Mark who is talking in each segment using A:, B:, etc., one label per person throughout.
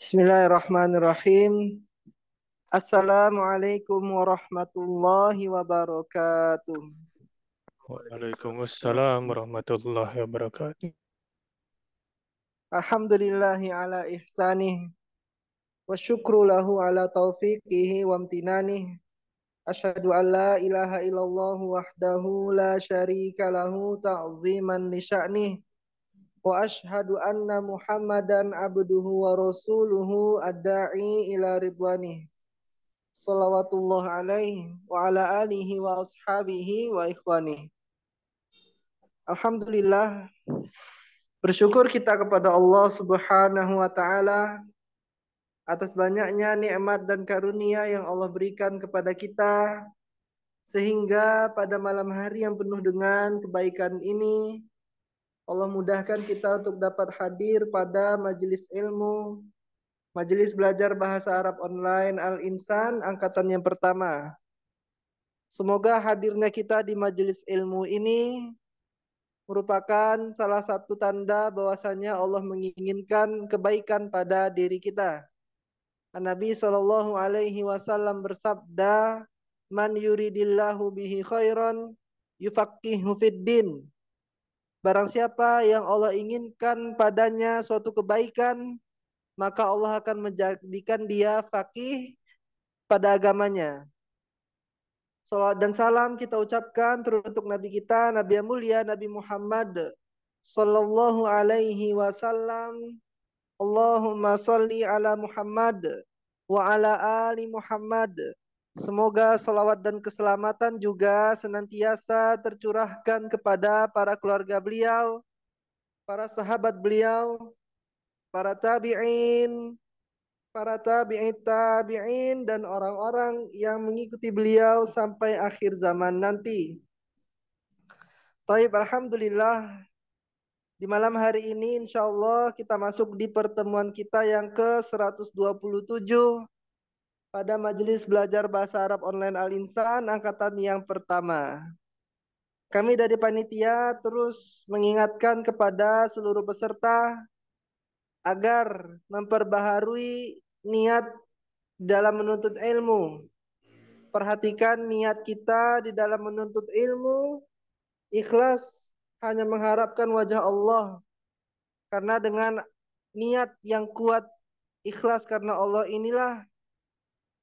A: Bismillahirrahmanirrahim. Assalamualaikum warahmatullahi wabarakatuh.
B: Waalaikumsalam warahmatullahi wabarakatuh.
A: Alhamdulillahi ala ihsanih wa syukru lahu ala taufiqihi wa amtinanih. Asyhadu an la ilaha illallah wahdahu la syarika lahu ta'ziman li sya'nih. Wa asyhadu anna Muhammadan abduhu wa rasuluhu ad-da'i ila ridwanih. Salawatullah alaihi wa ala alihi wa ashabihi wa ikhwanih. Alhamdulillah, bersyukur kita kepada Allah Subhanahu wa taala atas banyaknya nikmat dan karunia yang Allah berikan kepada kita sehingga pada malam hari yang penuh dengan kebaikan ini Allah mudahkan kita untuk dapat hadir pada majelis ilmu, majelis belajar bahasa Arab online Al-Insan angkatan yang pertama. Semoga hadirnya kita di majelis ilmu ini merupakan salah satu tanda bahwasanya Allah menginginkan kebaikan pada diri kita. Nabi Shallallahu Alaihi Wasallam bersabda, "Man yuridillahu bihi khairan, yufaqihu fiddin." Barang siapa yang Allah inginkan padanya suatu kebaikan, maka Allah akan menjadikan dia faqih pada agamanya. Salawat dan salam kita ucapkan teruntuk Nabi kita, Nabi yang mulia, Nabi Muhammad Sallallahu Alaihi Wasallam. Allahumma salli ala Muhammad wa ala ali Muhammad. Semoga salawat dan keselamatan juga senantiasa tercurahkan kepada para keluarga beliau, para sahabat beliau, para tabi'in, para tabi'in dan orang-orang yang mengikuti beliau sampai akhir zaman nanti. Taib, alhamdulillah, di malam hari ini insya Allah kita masuk di pertemuan kita yang ke-127 pada majelis belajar bahasa Arab online Al-Insan angkatan yang pertama. Kami dari panitia terus mengingatkan kepada seluruh peserta agar memperbaharui niat dalam menuntut ilmu. Perhatikan niat kita di dalam menuntut ilmu, ikhlas hanya mengharapkan wajah Allah. Karena dengan niat yang kuat, ikhlas karena Allah inilah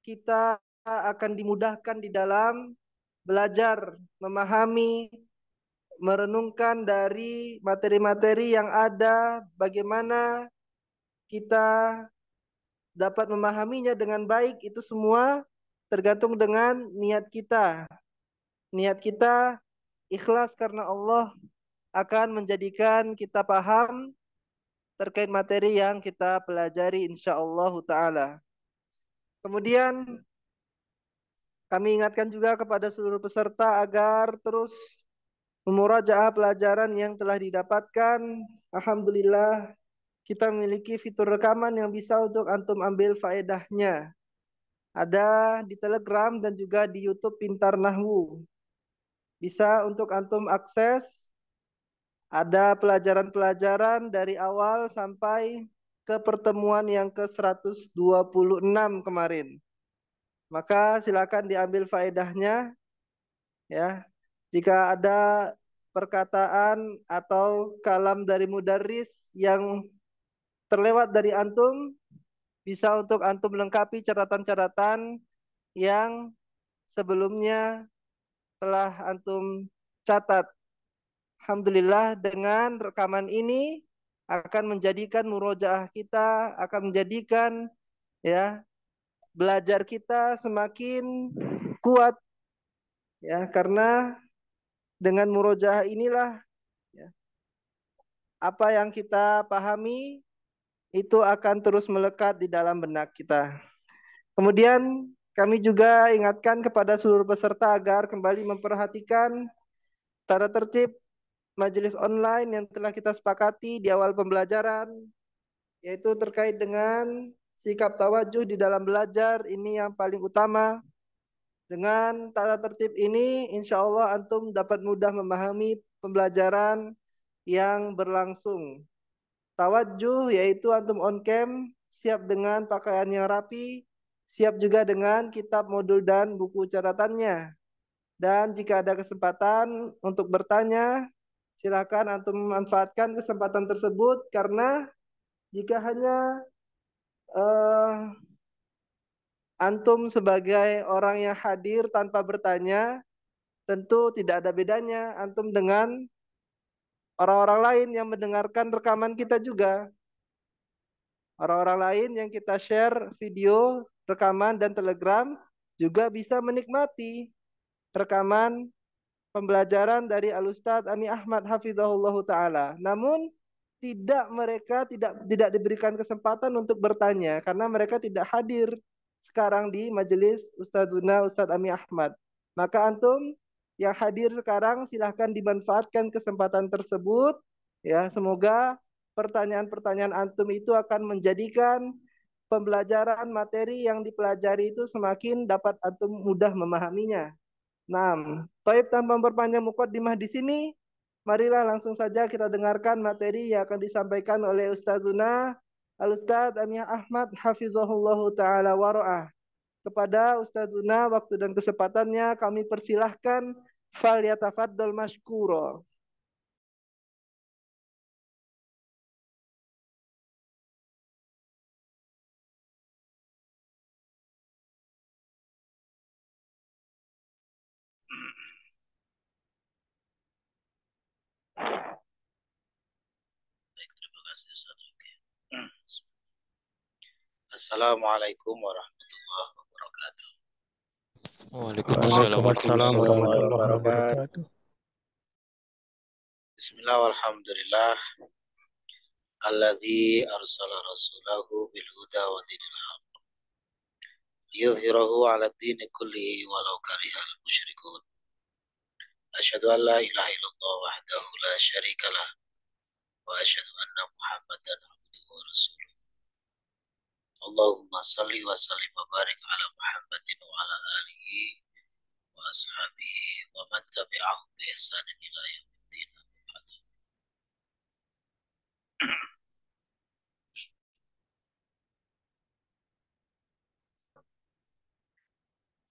A: kita akan dimudahkan di dalam belajar, memahami, merenungkan dari materi-materi yang ada, bagaimana kita dapat memahaminya dengan baik, itu semua tergantung dengan niat kita. Niat kita ikhlas karena Allah akan menjadikan kita paham terkait materi yang kita pelajari insyaallah ta'ala. Kemudian kami ingatkan juga kepada seluruh peserta agar terus memurajaah pelajaran yang telah didapatkan. Alhamdulillah kita memiliki fitur rekaman yang bisa untuk antum ambil faedahnya. Ada di Telegram dan juga di YouTube Pintar Nahwu. Bisa untuk antum akses. Ada pelajaran-pelajaran dari awal sampai ke pertemuan yang ke-126 kemarin. Maka silakan diambil faedahnya ya. Jika ada perkataan atau kalam dari mudarris yang terlewat dari antum, bisa untuk antum lengkapi catatan-catatan yang sebelumnya telah antum catat. Alhamdulillah dengan rekaman ini akan menjadikan murojaah kita, akan menjadikan ya belajar kita semakin kuat ya, karena dengan murojaah inilah ya, apa yang kita pahami itu akan terus melekat di dalam benak kita. Kemudian kami juga ingatkan kepada seluruh peserta agar kembali memperhatikan tata tertib majelis online yang telah kita sepakati di awal pembelajaran, yaitu terkait dengan sikap tawajuh di dalam belajar. Ini yang paling utama. Dengan tata tertib ini, insya Allah antum dapat mudah memahami pembelajaran yang berlangsung. Tawajuh yaitu antum on cam siap dengan pakaian yang rapi, siap juga dengan kitab modul dan buku catatannya. Dan jika ada kesempatan untuk bertanya, silakan antum memanfaatkan kesempatan tersebut karena jika hanya uh, antum sebagai orang yang hadir tanpa bertanya, tentu tidak ada bedanya antum dengan orang-orang lain yang mendengarkan rekaman kita juga. Orang-orang lain yang kita share video, rekaman, dan telegram juga bisa menikmati rekaman pembelajaran dari Al-Ustadz Ami Ahmad Hafizahullah Ta'ala. Namun mereka tidak diberikan kesempatan untuk bertanya karena mereka tidak hadir sekarang di majelis Ustadzuna Ustadz Ami Ahmad. Maka antum yang hadir sekarang silahkan dimanfaatkan kesempatan tersebut. Ya, semoga pertanyaan-pertanyaan antum itu akan menjadikan pembelajaran materi yang dipelajari itu semakin dapat antum mudah memahaminya. Nah, Taib tanpa memperpanjang mukaddimah di sini, marilah langsung saja kita dengarkan materi yang akan disampaikan oleh Ustazuna Al-Ustadz Amiyah Ahmad Hafizahullah Ta'ala Wara'ah. Kepada Ustazuna waktu dan kesempatannya kami persilahkan fal yatafaddal mashkuro.
C: Terima kasih Ustaz. Assalamualaikum warahmatullahi wabarakatuh.
B: Waalaikumsalam warahmatullahi wabarakatuh.
C: Bismillah walhamdulillah. Alladzi arsala rasulahu bil huda wa dinil haq. Liyudhhirahu 'ala ad-dini kullihi walau karihal musyrikun. Asyhadu an la ilaha illallah wahdahu la syarika lah wa asyhadu anna Muhammadan abduhu wa rasuluh. Allahumma salli wa sallim wa barik ala Muhammadin wa ala alihi wa ashabihi wa man tabi'ahum bi ihsanin ila yaumiddin.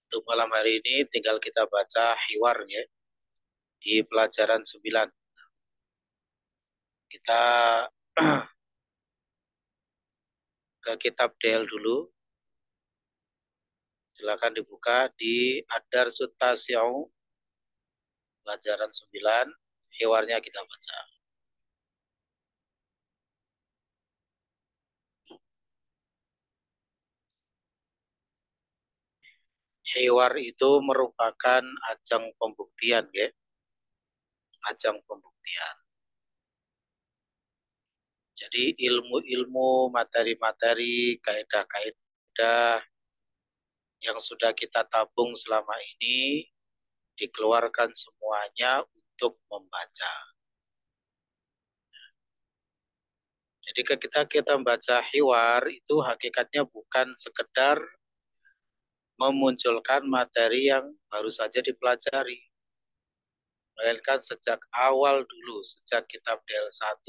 C: Untuk malam hari ini tinggal kita baca hiwarnya di pelajaran 9. Kita ke kitab DL dulu. Silakan dibuka di Ad-Darsut Tasi'u pelajaran 9. Hiwarnya kita baca. Hiwar itu merupakan ajang pembuktian, ya. Ajang pembuktian. Jadi ilmu-ilmu, materi-materi, kaidah-kaidah yang sudah kita tabung selama ini dikeluarkan semuanya untuk membaca. Jadi kita membaca hiwar itu hakikatnya bukan sekedar memunculkan materi yang baru saja dipelajari. Melainkan sejak awal dulu, sejak kitab DL1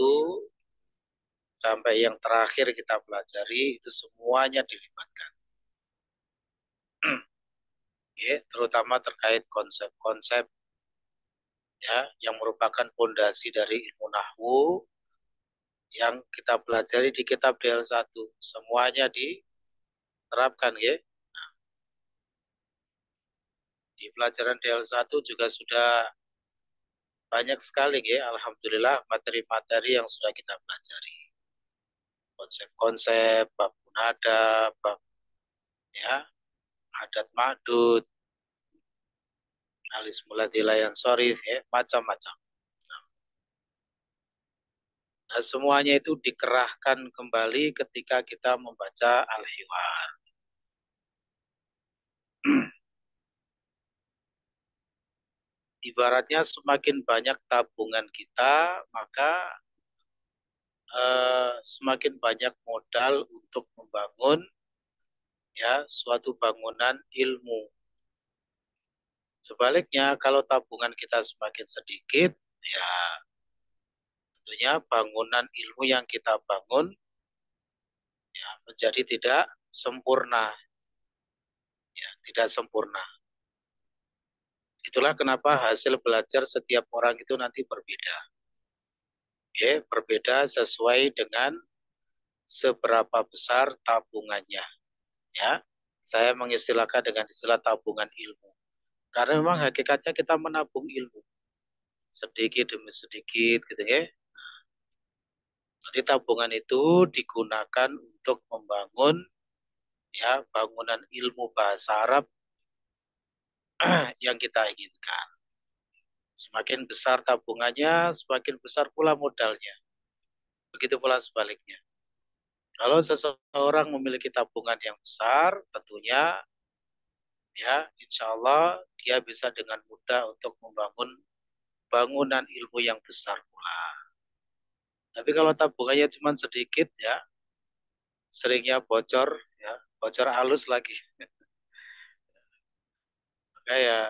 C: sampai yang terakhir kita pelajari, itu semuanya dilibatkan. Ya, terutama terkait konsep-konsep ya, yang merupakan fondasi dari ilmu nahwu yang kita pelajari di kitab DL1. Semuanya diterapkan, ya. Di pelajaran DL1 juga sudah banyak sekali, ya, alhamdulillah, materi-materi yang sudah kita pelajari. Konsep-konsep, bab munada, bab ya, adat ma'dud, alis muladilayan sorif, ya, macam-macam. Nah, semuanya itu dikerahkan kembali ketika kita membaca Al-Hiwar. Ibaratnya semakin banyak tabungan kita, maka semakin banyak modal untuk membangun ya suatu bangunan ilmu. Sebaliknya, kalau tabungan kita semakin sedikit, ya tentunya bangunan ilmu yang kita bangun ya menjadi tidak sempurna. Ya, tidak sempurna. Itulah kenapa hasil belajar setiap orang itu nanti berbeda. Ya, berbeda sesuai dengan seberapa besar tabungannya. Ya, saya mengistilahkan dengan istilah tabungan ilmu. Karena memang hakikatnya kita menabung ilmu sedikit demi sedikit, gitu ya. Jadi tabungan itu digunakan untuk membangun ya bangunan ilmu bahasa Arab yang kita inginkan. Semakin besar tabungannya, semakin besar pula modalnya. Begitu pula sebaliknya. Kalau seseorang memiliki tabungan yang besar, tentunya ya insya Allah dia bisa dengan mudah untuk membangun bangunan ilmu yang besar pula. Tapi kalau tabungannya cuma sedikit ya, seringnya bocor ya, bocor halus lagi. Maka ya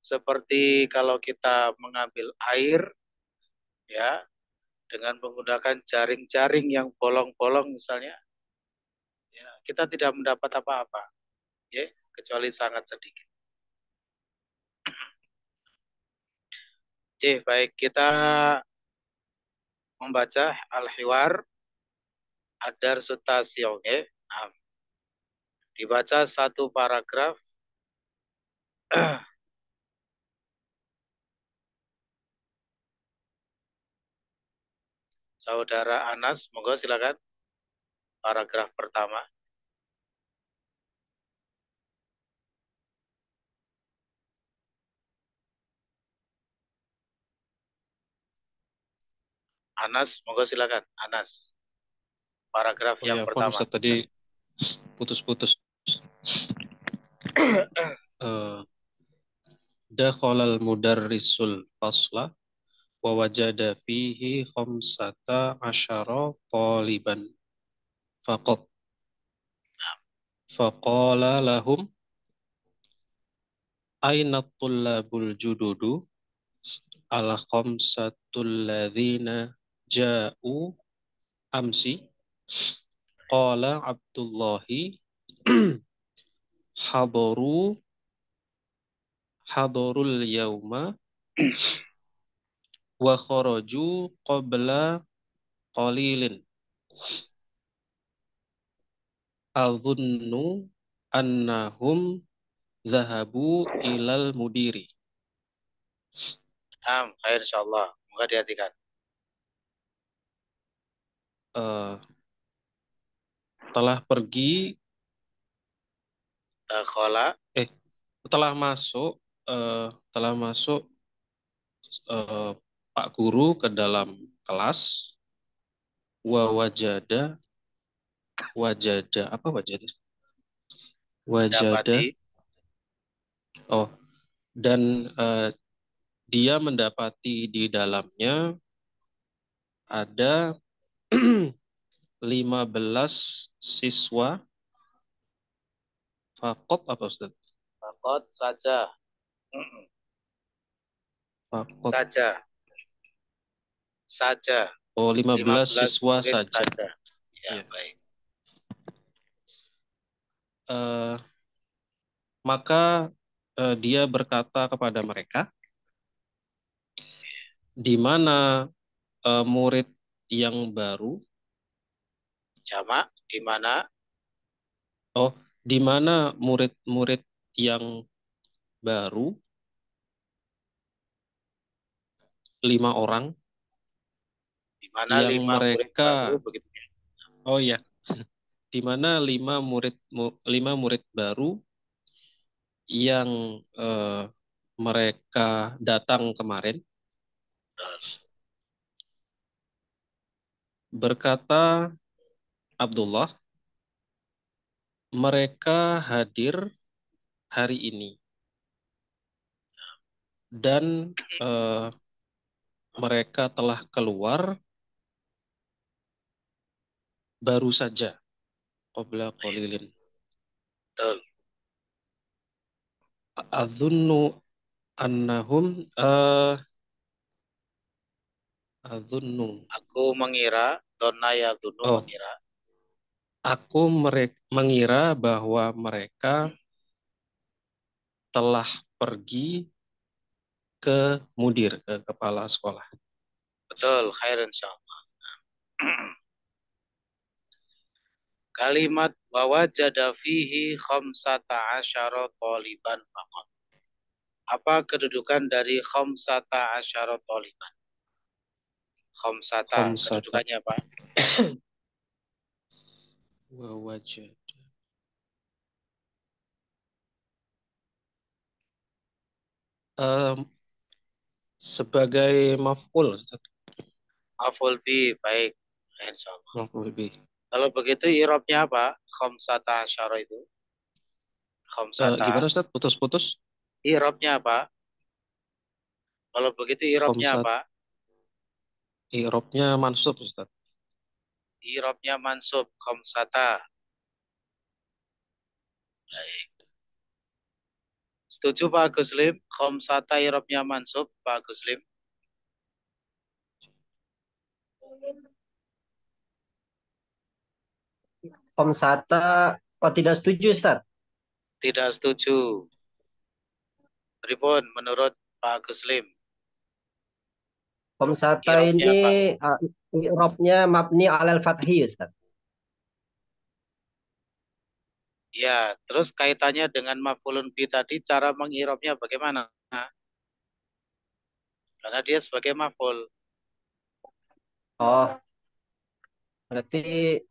C: seperti kalau kita mengambil air ya dengan menggunakan jaring-jaring yang bolong-bolong misalnya, ya, kita tidak mendapat apa-apa, ya, kecuali sangat sedikit. Oke, baik kita membaca Al-Hiwar Adar Sutasion, ya. Nah, dibaca satu paragraf. Saudara Anas, monggo silakan paragraf pertama. Anas, monggo silakan. Anas, paragraf
B: Oh
C: yang
B: ya, Afwan
C: pertama.
B: Ustaz, tadi putus-putus. Dakhalal mudarrisul fasla wa wajada fihi khamsata asyara taliban faqat faqala lahum aina tullabul jududu al khamsatul ladzina ja'u amsi qala Abdullahi hadaru hadarul yauma wa kharaju qabla qalilin adhunnu annahum zahabu ilal mudiri.
C: Khair insyaallah. Moga dihatikan.
B: Eh, telah pergi
C: Dakhala
B: eh telah masuk telah masuk eh, Pak Guru ke dalam kelas wajada wajada apa wajada wajada
C: dapati
B: oh dan dia mendapati di dalamnya ada 15 siswa fakot apa Ustaz?
C: fakot saja.
B: Fakot.
C: Saja. Saja.
B: Oh, 15
C: 15
B: siswa
C: murid
B: saja.
C: saja. Ya,
B: Ya.
C: baik.
B: Eh, maka dia berkata kepada mereka, di mana murid yang baru,
C: Jamak di mana?
B: oh, di mana murid-murid yang baru, 5 orang,
C: Di mana
B: yang
C: 5 murid baru
B: mereka,
C: begitu.
B: oh ya, di mana 5 murid baru yang mereka datang kemarin, berkata Abdullah, mereka hadir hari ini dan mereka telah keluar baru saja qabla qalilin.
C: Betul.
B: Adzunnu annahum adzunnu
C: Aku mengira Donna ya dunu
B: Oh,
C: mengira.
B: aku mengira bahwa mereka telah pergi ke mudir, ke kepala sekolah.
C: Betul, khair insyaallah. Kalimat wa wajada fihi khamsata asyara taliban faqat. Apa kedudukan dari khamsata asyara taliban? Khamsata,
B: Khamsata
C: kedudukannya apa?
B: wa wajad. Em, sebagai maf'ul,
C: Maf'ul bi, baik. Insyaallah.
B: maf'ul bih.
C: Kalau begitu i'rabnya apa? Khamsata asyara itu.
B: Gimana
C: Khamsata.
B: Ustaz? Putus-putus?
C: I'rabnya apa? Kalau begitu i'rabnya
B: Khamsat,
C: apa?
B: i'rabnya mansub Ustaz.
C: I'rabnya mansub khamsata. Baik. Setuju Pak Agus Lim? Khamsata i'rabnya mansub Pak Agus Lim.
D: Komsata, kok tidak setuju, Ustaz?
C: Tidak setuju. Pripun menurut Pak Agus Lim?
D: Komsata
C: I'rabnya
D: ini
C: apa?
D: i'rabnya mabni alal fathi, Ustaz.
C: Ya, terus kaitannya dengan maf'ulun bi tadi cara mengirobnya bagaimana? Karena dia sebagai maf'ul.
D: Oh, berarti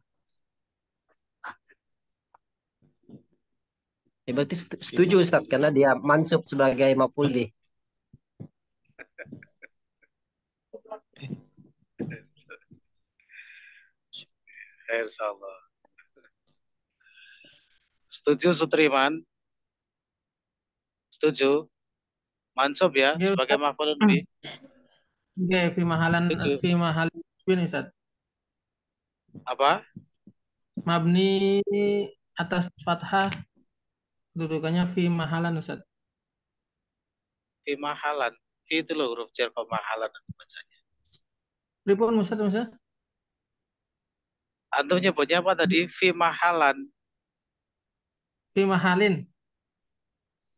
D: berarti setuju, Ustaz, karena dia mansub sebagai maf'ul bih.
C: Insyaallah. Setuju Sutriman? Setuju? Mansub ya
E: Oke,
C: sebagai
E: Ustaz.
C: maf'ulun bi.
E: Oke,
C: Setuju.
E: fi mahalin nasbin, Ustaz.
C: Apa?
E: Mabni atas fathah, kedudukannya fi mahalan, Ustaz.
C: Fi mahalan. Fi itu loh huruf jar pemahalan bacanya.
E: Pripun, Ustaz, Ustaz?
C: Antum nyebutnya apa tadi? Fi mahalan.
E: Fi mahalin.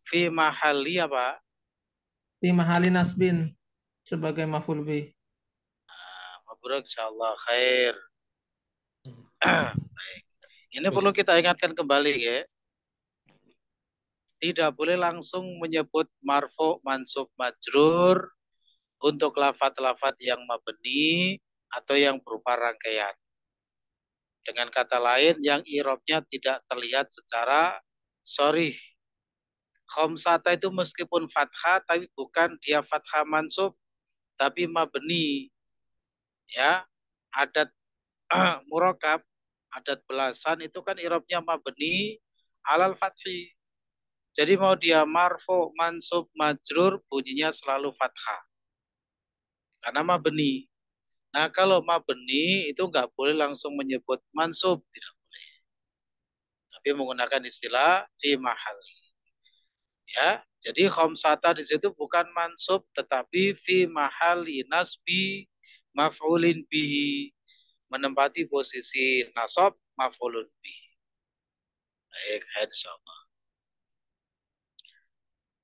C: Fi mahali apa?
E: Fi mahalin nasbin sebagai maf'ul bih.
C: Mabruk insyaallah khair. Baik. Ini perlu kita ingatkan kembali ya. Tidak boleh langsung menyebut marfu, mansub, majrur untuk lafat-lafat yang mabni atau yang berupa rangkaian. Dengan kata lain, yang irobnya tidak terlihat secara sorry. Khamsata itu meskipun fathah, tapi bukan dia fathah mansub, tapi mabni. Ya, adat murakab, adat belasan itu kan irobnya mabni alal fathi. Jadi mau dia marfu, mansub, majrur, bunyinya selalu fathah. Karena mabni. Nah kalau mabni itu nggak boleh langsung menyebut mansub, tidak boleh. Tapi menggunakan istilah fi mahal. Ya, jadi khamsata di situ bukan mansub, tetapi fi mahali nasbi maf'ulin bihi, menempati posisi nasab maf'ulun bihi. Baik, insyaallah.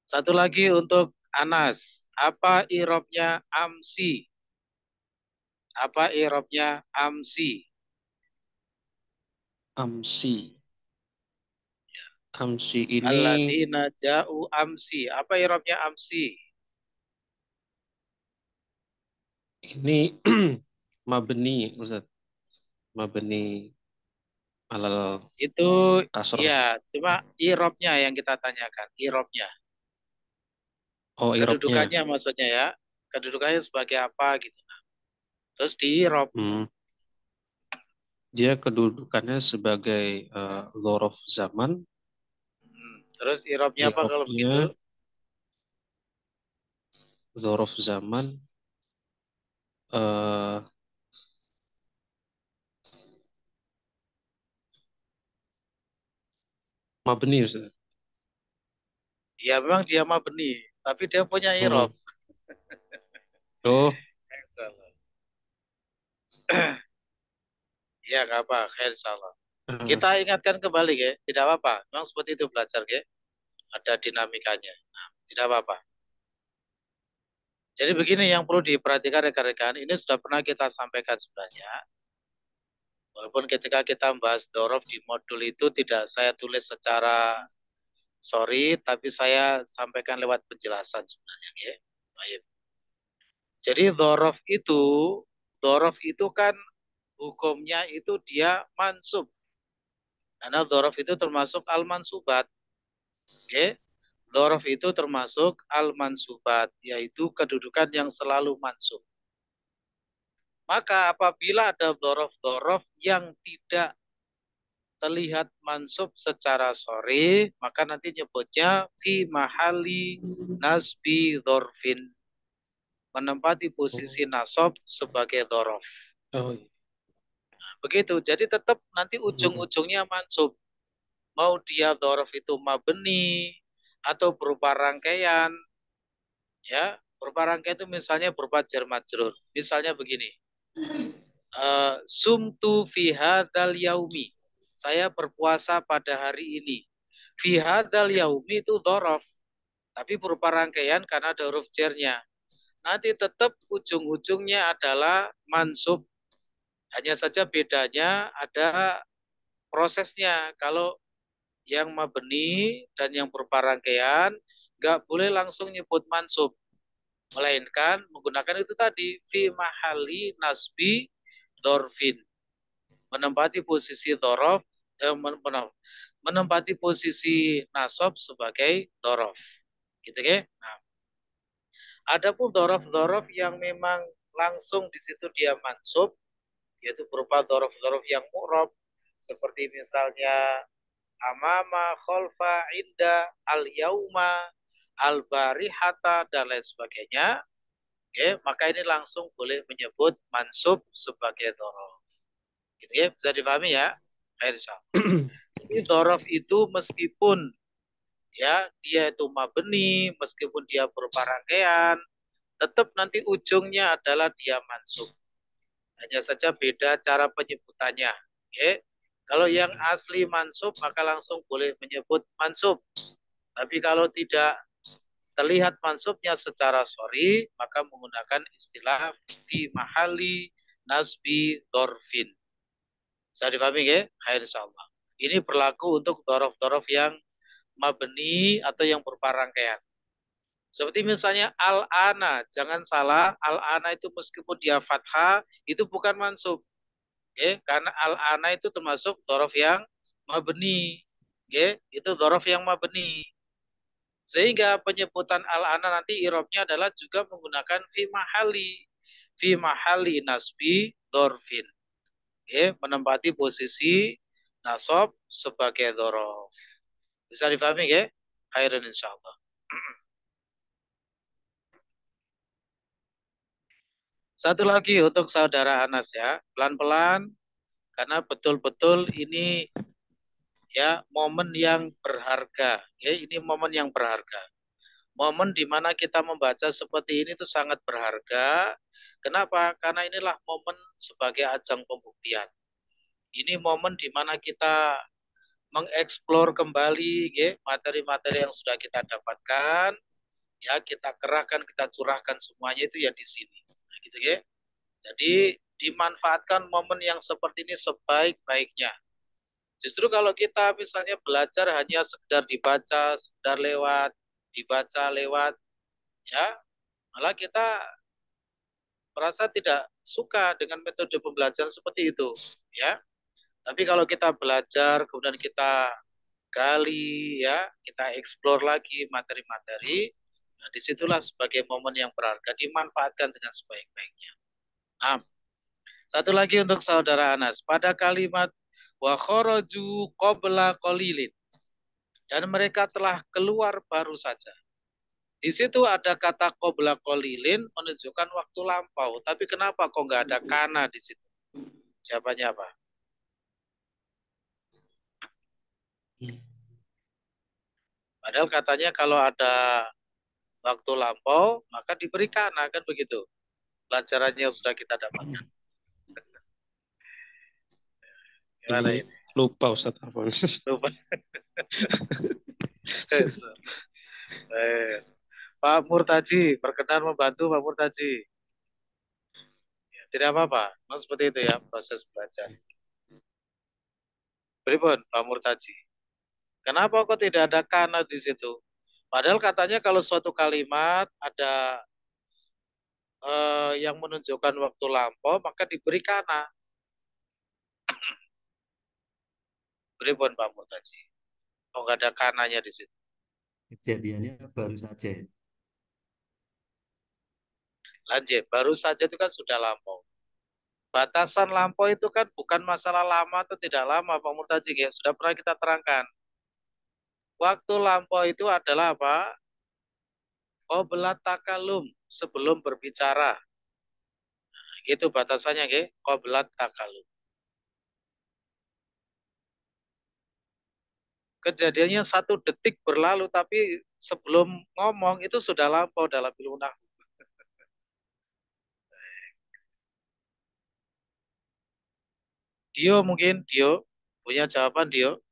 C: Satu lagi untuk Anas. Apa irobnya amsi? Apa irobnya amsi?
B: Amsi. Amsi ini
C: Alladzina ja'u amsi. Apa irobnya amsi?
B: mabni Ustaz. Mabni alal
C: Itu
B: kasroh.
C: ya, cuma irobnya yang kita tanyakan. Irobnya.
B: Oh, irobnya.
C: Kedudukannya maksudnya ya. Kedudukannya sebagai apa gitu. Terus di irob.
B: Dia kedudukannya sebagai dzaraf zaman.
C: Terus irobnya apa kalau begitu?
B: Irobnya dzaraf zaman eh mabni Ustaz.
C: Ya memang dia mabni, tapi dia punya irob.
B: Oh,
C: Ya, nggak apa, khair insyaallah. Kita ingatkan kembali ya, tidak apa-apa. Memang seperti itu belajar ya. Ada dinamikanya. Nah, tidak apa-apa. Jadi begini yang perlu diperhatikan rekan-rekan, ini sudah pernah kita sampaikan sebenarnya. Walaupun ketika kita membahas dorof di modul itu tidak saya tulis secara sorry, tapi saya sampaikan lewat penjelasan sebenarnya ya. Baik. Jadi dorof itu kan hukumnya itu dia mansub. Karena dorof itu termasuk al-mansubat. Oke. Dorof itu termasuk al-mansubat, yaitu kedudukan yang selalu mansub. Maka apabila ada dorof-dorof yang tidak terlihat mansub secara sori, maka nanti nyebutnya fi mahali nasbi dorfin, menempati posisi nasab sebagai dorof.
B: Oh, iya.
C: Begitu, jadi tetap nanti ujung-ujungnya mansub. Mau dia dorof itu mabni atau berupa rangkaian, ya berupa rangkaian itu misalnya berupa jar majrur. Misalnya begini, sumtu fi hadzal yaumi. Saya berpuasa pada hari ini. Fi hadzal yaumi itu dzaraf, tapi berupa rangkaian karena ada huruf jarnya. Nanti tetap ujung-ujungnya adalah mansub. Hanya saja bedanya ada prosesnya. Kalau yang mabni dan yang berupa rangkaian nggak boleh langsung nyebut mansub, melainkan menggunakan itu tadi fi mahali nasbi dorfin, menempati posisi dorof, menempati posisi nasab sebagai dorof, gitu ya. Nah, adapun dorof-dorof yang memang langsung di situ dia mansub, yaitu berupa dorof-dorof yang mu'rab, seperti misalnya amama, kholfa, inda, al-yauma, al-barihata, dan lain sebagainya. Oke, maka ini langsung boleh menyebut mansub sebagai dorof. Gitu ya, bisa dipahami ya? Jadi dorof itu meskipun ya dia itu mabni, meskipun dia berupa rangkaian, tetap nanti ujungnya adalah dia mansub. Hanya saja beda cara penyebutannya. Oke. Kalau yang asli mansub maka langsung boleh menyebut mansub. Tapi kalau tidak terlihat mansubnya secara sorry, maka menggunakan istilah fi mahali nasbi dorfin. Bisa dipahami ya? Khair insyaallah. Ini berlaku untuk dorof-dorof yang mabni atau yang berupa rangkaian. Seperti misalnya al-ana, jangan salah, al-ana itu meskipun dia fathah, itu bukan mansub. Okay? Karena al-ana itu termasuk dorof yang mabni. Okay? Itu dorof yang mabni. Sehingga penyebutan al-ana nanti irobnya adalah juga menggunakan fi mahali nasbi dorfin. Okay? Menempati posisi nasab sebagai dorof. Bisa dipahami ya? Khairan insyaallah. Satu lagi untuk saudara Anas ya, pelan-pelan karena betul-betul ini ya momen yang berharga. Ya, ini momen yang berharga. Momen di mana kita membaca seperti ini itu sangat berharga. Kenapa? Karena inilah momen sebagai ajang pembuktian. Ini momen di mana kita mengeksplor kembali ya, materi-materi yang sudah kita dapatkan. Ya, kita kerahkan, kita curahkan semuanya itu ya di sini. Nah, gitu ya. Jadi dimanfaatkan momen yang seperti ini sebaik-baiknya. Justru kalau kita misalnya belajar hanya sekedar dibaca, sekedar lewat, dibaca lewat, ya malah kita merasa tidak suka dengan metode pembelajaran seperti itu, ya. Tapi kalau kita belajar, kemudian kita gali, ya, kita eksplor lagi materi-materi, nah disitulah sebagai momen yang berharga dimanfaatkan dengan sebaik-baiknya. Nah, satu lagi untuk saudara Anas, pada kalimat wa kharaju qabla qalilin, dan mereka telah keluar baru saja. Di situ ada kata qabla qalilin menunjukkan waktu lampau, tapi kenapa kok nggak ada kana di situ? Jawabannya apa? Padahal katanya kalau ada waktu lampau maka diberi kana, kan begitu pelajarannya yang sudah kita dapatkan. Gimana
B: Ini
C: ini?
B: lupa Ustaz Afwan.
C: Lupa. Pak Murtaji, berkenan membantu Pak Murtaji. Ya, tidak apa-apa, memang seperti itu ya proses belajar. Pripun Pak Murtaji? Kenapa kok tidak ada kana di situ? Padahal katanya kalau suatu kalimat ada yang menunjukkan waktu lampau, maka diberi kana. Pripun Pak Murtaji? Oh, nggak ada kananya di situ.
F: Kejadiannya baru saja.
C: Lanjut, baru saja itu kan sudah lampau. Batasan lampau itu kan bukan masalah lama atau tidak lama, Pak Murtaji, ya. Sudah pernah kita terangkan. Waktu lampau itu adalah apa? Qabla takalum, sebelum berbicara. Itu batasannya, ya. Qabla takalum. Kejadiannya 1 detik berlalu, tapi sebelum ngomong itu sudah lampau dalam ilmu nahwu. Dio mungkin, Dio punya jawaban, Dio.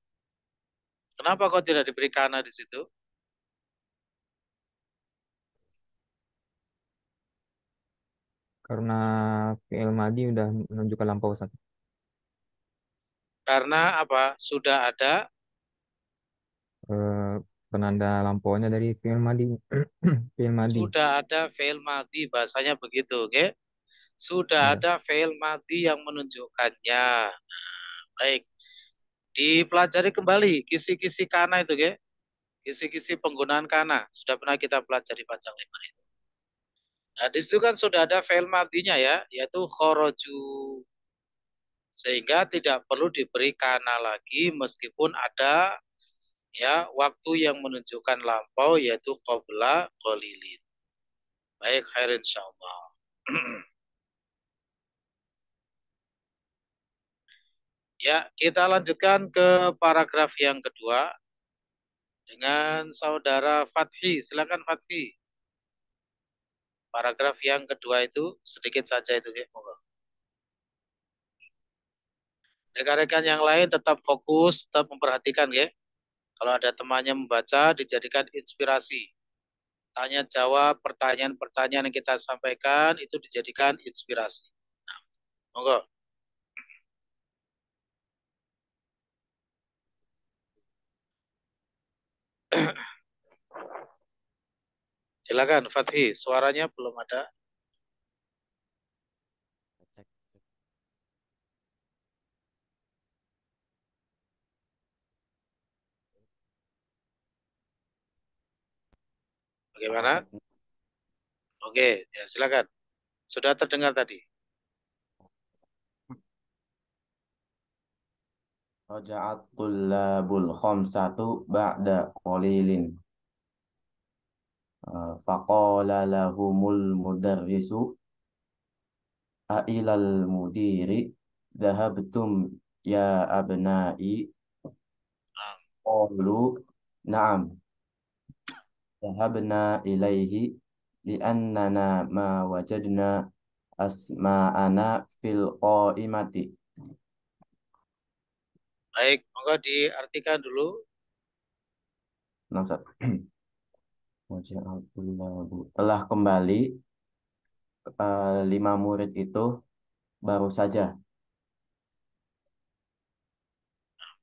C: Kenapa kok tidak diberi kana di situ?
G: Karena fi'il madi udah menunjukkan lampau Ustaz.
C: Karena apa? Sudah ada
G: Eh, penanda lampaunya dari fi'il madi. Fi'il madi.
C: fi'il madhi, bahasanya begitu, oke? Sudah
G: Iya.
C: ada fi'il madhi yang menunjukkannya. Baik, dipelajari kembali kisi-kisi kana itu, oke? Kisi-kisi penggunaan kana sudah pernah kita pelajari panjang lebar itu. Nah, di situ kan sudah ada fi'il madhinya ya, yaitu khoroju. Sehingga tidak perlu diberi kana lagi meskipun ada ya waktu yang menunjukkan lampau yaitu qabla qalilin. Baik, khair insyaallah. Ya, kita lanjutkan ke paragraf yang kedua dengan saudara Fathi. Silakan Fathi. Paragraf yang kedua itu sedikit saja itu, ya. Monggo. Rekan-rekan yang lain tetap fokus, tetap memperhatikan, ya. Kalau ada temannya membaca, dijadikan inspirasi. Tanya jawab pertanyaan-pertanyaan yang kita sampaikan itu dijadikan inspirasi. Nah, monggo. Silakan Fathi, suaranya belum ada. Bagaimana? Oke, ya silakan. Sudah terdengar tadi.
H: Raja'at tullabul khamsatu ba'da qalilin. Faqala lahumul mudarrisu a'ilal mudiri dhahabtum ya abna'i. Qalu na'am. Dhahabna ilaihi li'annana ma wajadna asma'ana fil qaimati.
C: Baik, monggo diartikan dulu.
H: Nasab. Telah kembali 5 murid itu baru saja.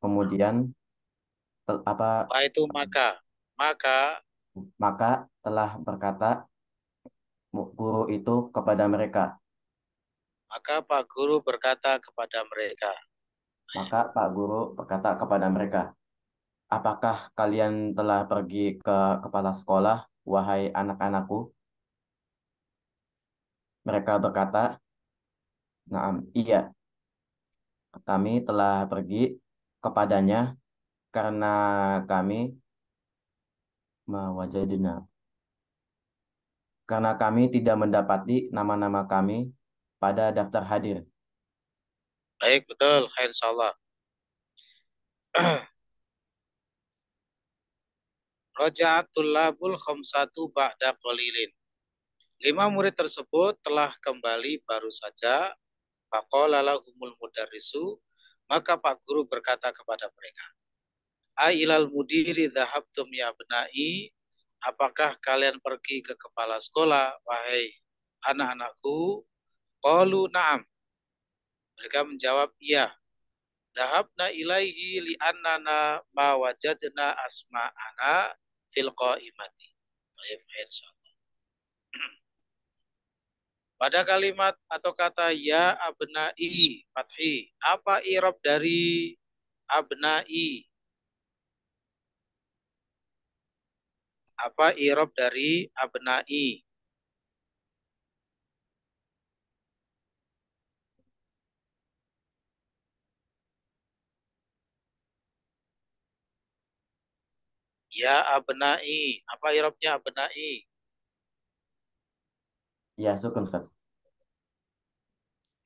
H: Kemudian
C: Apa itu
H: maka telah berkata guru itu kepada mereka.
C: maka Pak Guru berkata kepada mereka.
H: Maka Pak Guru berkata kepada mereka, apakah kalian telah pergi ke kepala sekolah, wahai anak-anakku? Mereka berkata, naam, iya. Kami telah pergi kepadanya karena kami mawajadina. Karena kami tidak mendapati nama-nama kami pada daftar hadir.
C: Baik, betul. Khair insyaallah. Raja'atul labul khamsatu ba'da qalilin. 5 murid tersebut telah kembali baru saja. Faqala lahumul mudarrisu, Maka Pak Guru berkata kepada mereka, Ailal mudiri dhahabtum ya benai, apakah kalian pergi ke kepala sekolah, wahai anak-anakku? Qalu na'am. Mereka menjawab, iya. Dhahabna ilaihi li'annana ma wajadna asma'ana fil qaimati. Baik, insyaallah. Pada kalimat atau kata ya abnai fathi, apa i'rab dari abnai? Apa i'rab dari abnai? Ya abnai, apa i'rabnya abnai?
H: Ya sukun Ustaz.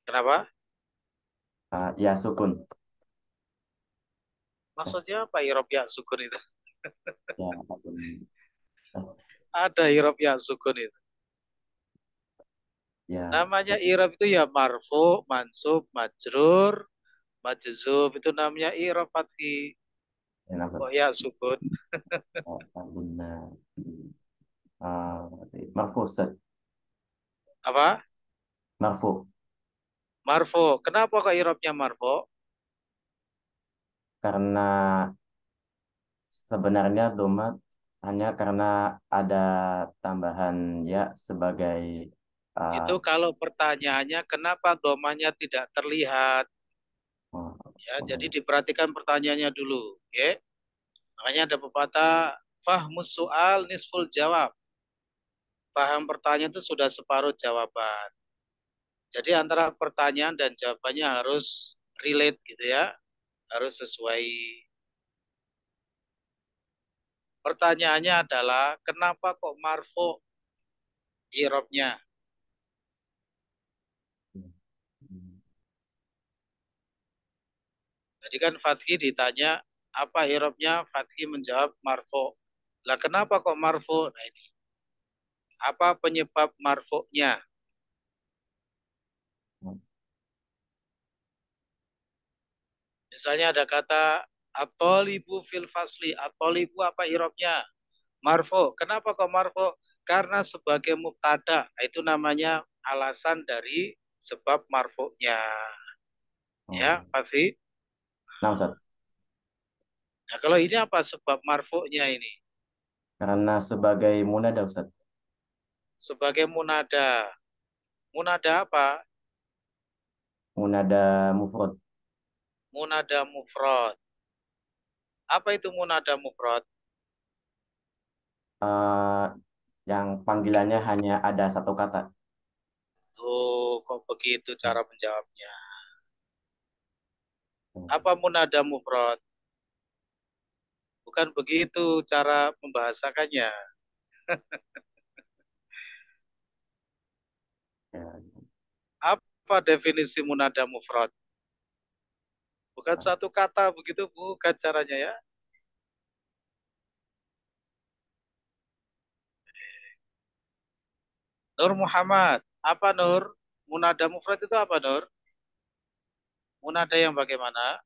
C: Kenapa?
H: Ya sukun.
C: Maksudnya apa i'rab ya sukun itu?
H: Ya apapun.
C: Ada i'rab ya sukun itu.
H: Ya.
C: Namanya i'rab itu ya marfu, mansub, majrur, majzum, itu namanya i'rab fathi.
H: Ya,
C: Kok ya sukun?
H: benar. Marfu Ustaz.
C: Apa?
H: Marfu.
C: Marfu. Kenapa kok i'rabnya marfu?
H: Karena sebenarnya domat hanya karena ada tambahan ya sebagai
C: Itu kalau pertanyaannya kenapa domanya tidak terlihat? Ya, jadi diperhatikan pertanyaannya dulu, ya. Makanya ada pepatah fahmus soal nisful jawab. Paham pertanyaan itu sudah separuh jawaban. Jadi antara pertanyaan dan jawabannya harus relate gitu ya. Harus sesuai. Pertanyaannya adalah kenapa kok marfu i'rabnya? Jadi kan Fathi ditanya apa i'rabnya, Fathi menjawab marfu. Lah kenapa kok marfu? Nah ini. Apa penyebab marfu'nya? Misalnya ada kata at-thalibu fil fasli. At-thalibu apa i'rabnya? Marfu. Kenapa kok marfu? Karena sebagai mubtada. Itu namanya alasan dari sebab marfu'nya. Ya, Fathi.
H: Nah, Ustaz.
C: Nah, kalau ini apa sebab marfu'nya ini?
H: Karena sebagai munada Ustaz.
C: Sebagai munada. Munada apa?
H: Munada mufrad.
C: Munada mufrad. Apa itu munada mufrad?
H: Yang panggilannya hanya ada satu kata.
C: Tuh, kok begitu cara menjawabnya? Apa munada mufrad? Bukan begitu cara membahasakannya. Apa definisi munada mufrad? Bukan satu kata begitu, bukan caranya ya. Nur Muhammad, apa Nur? Munada mufrad itu apa Nur? Munada yang bagaimana?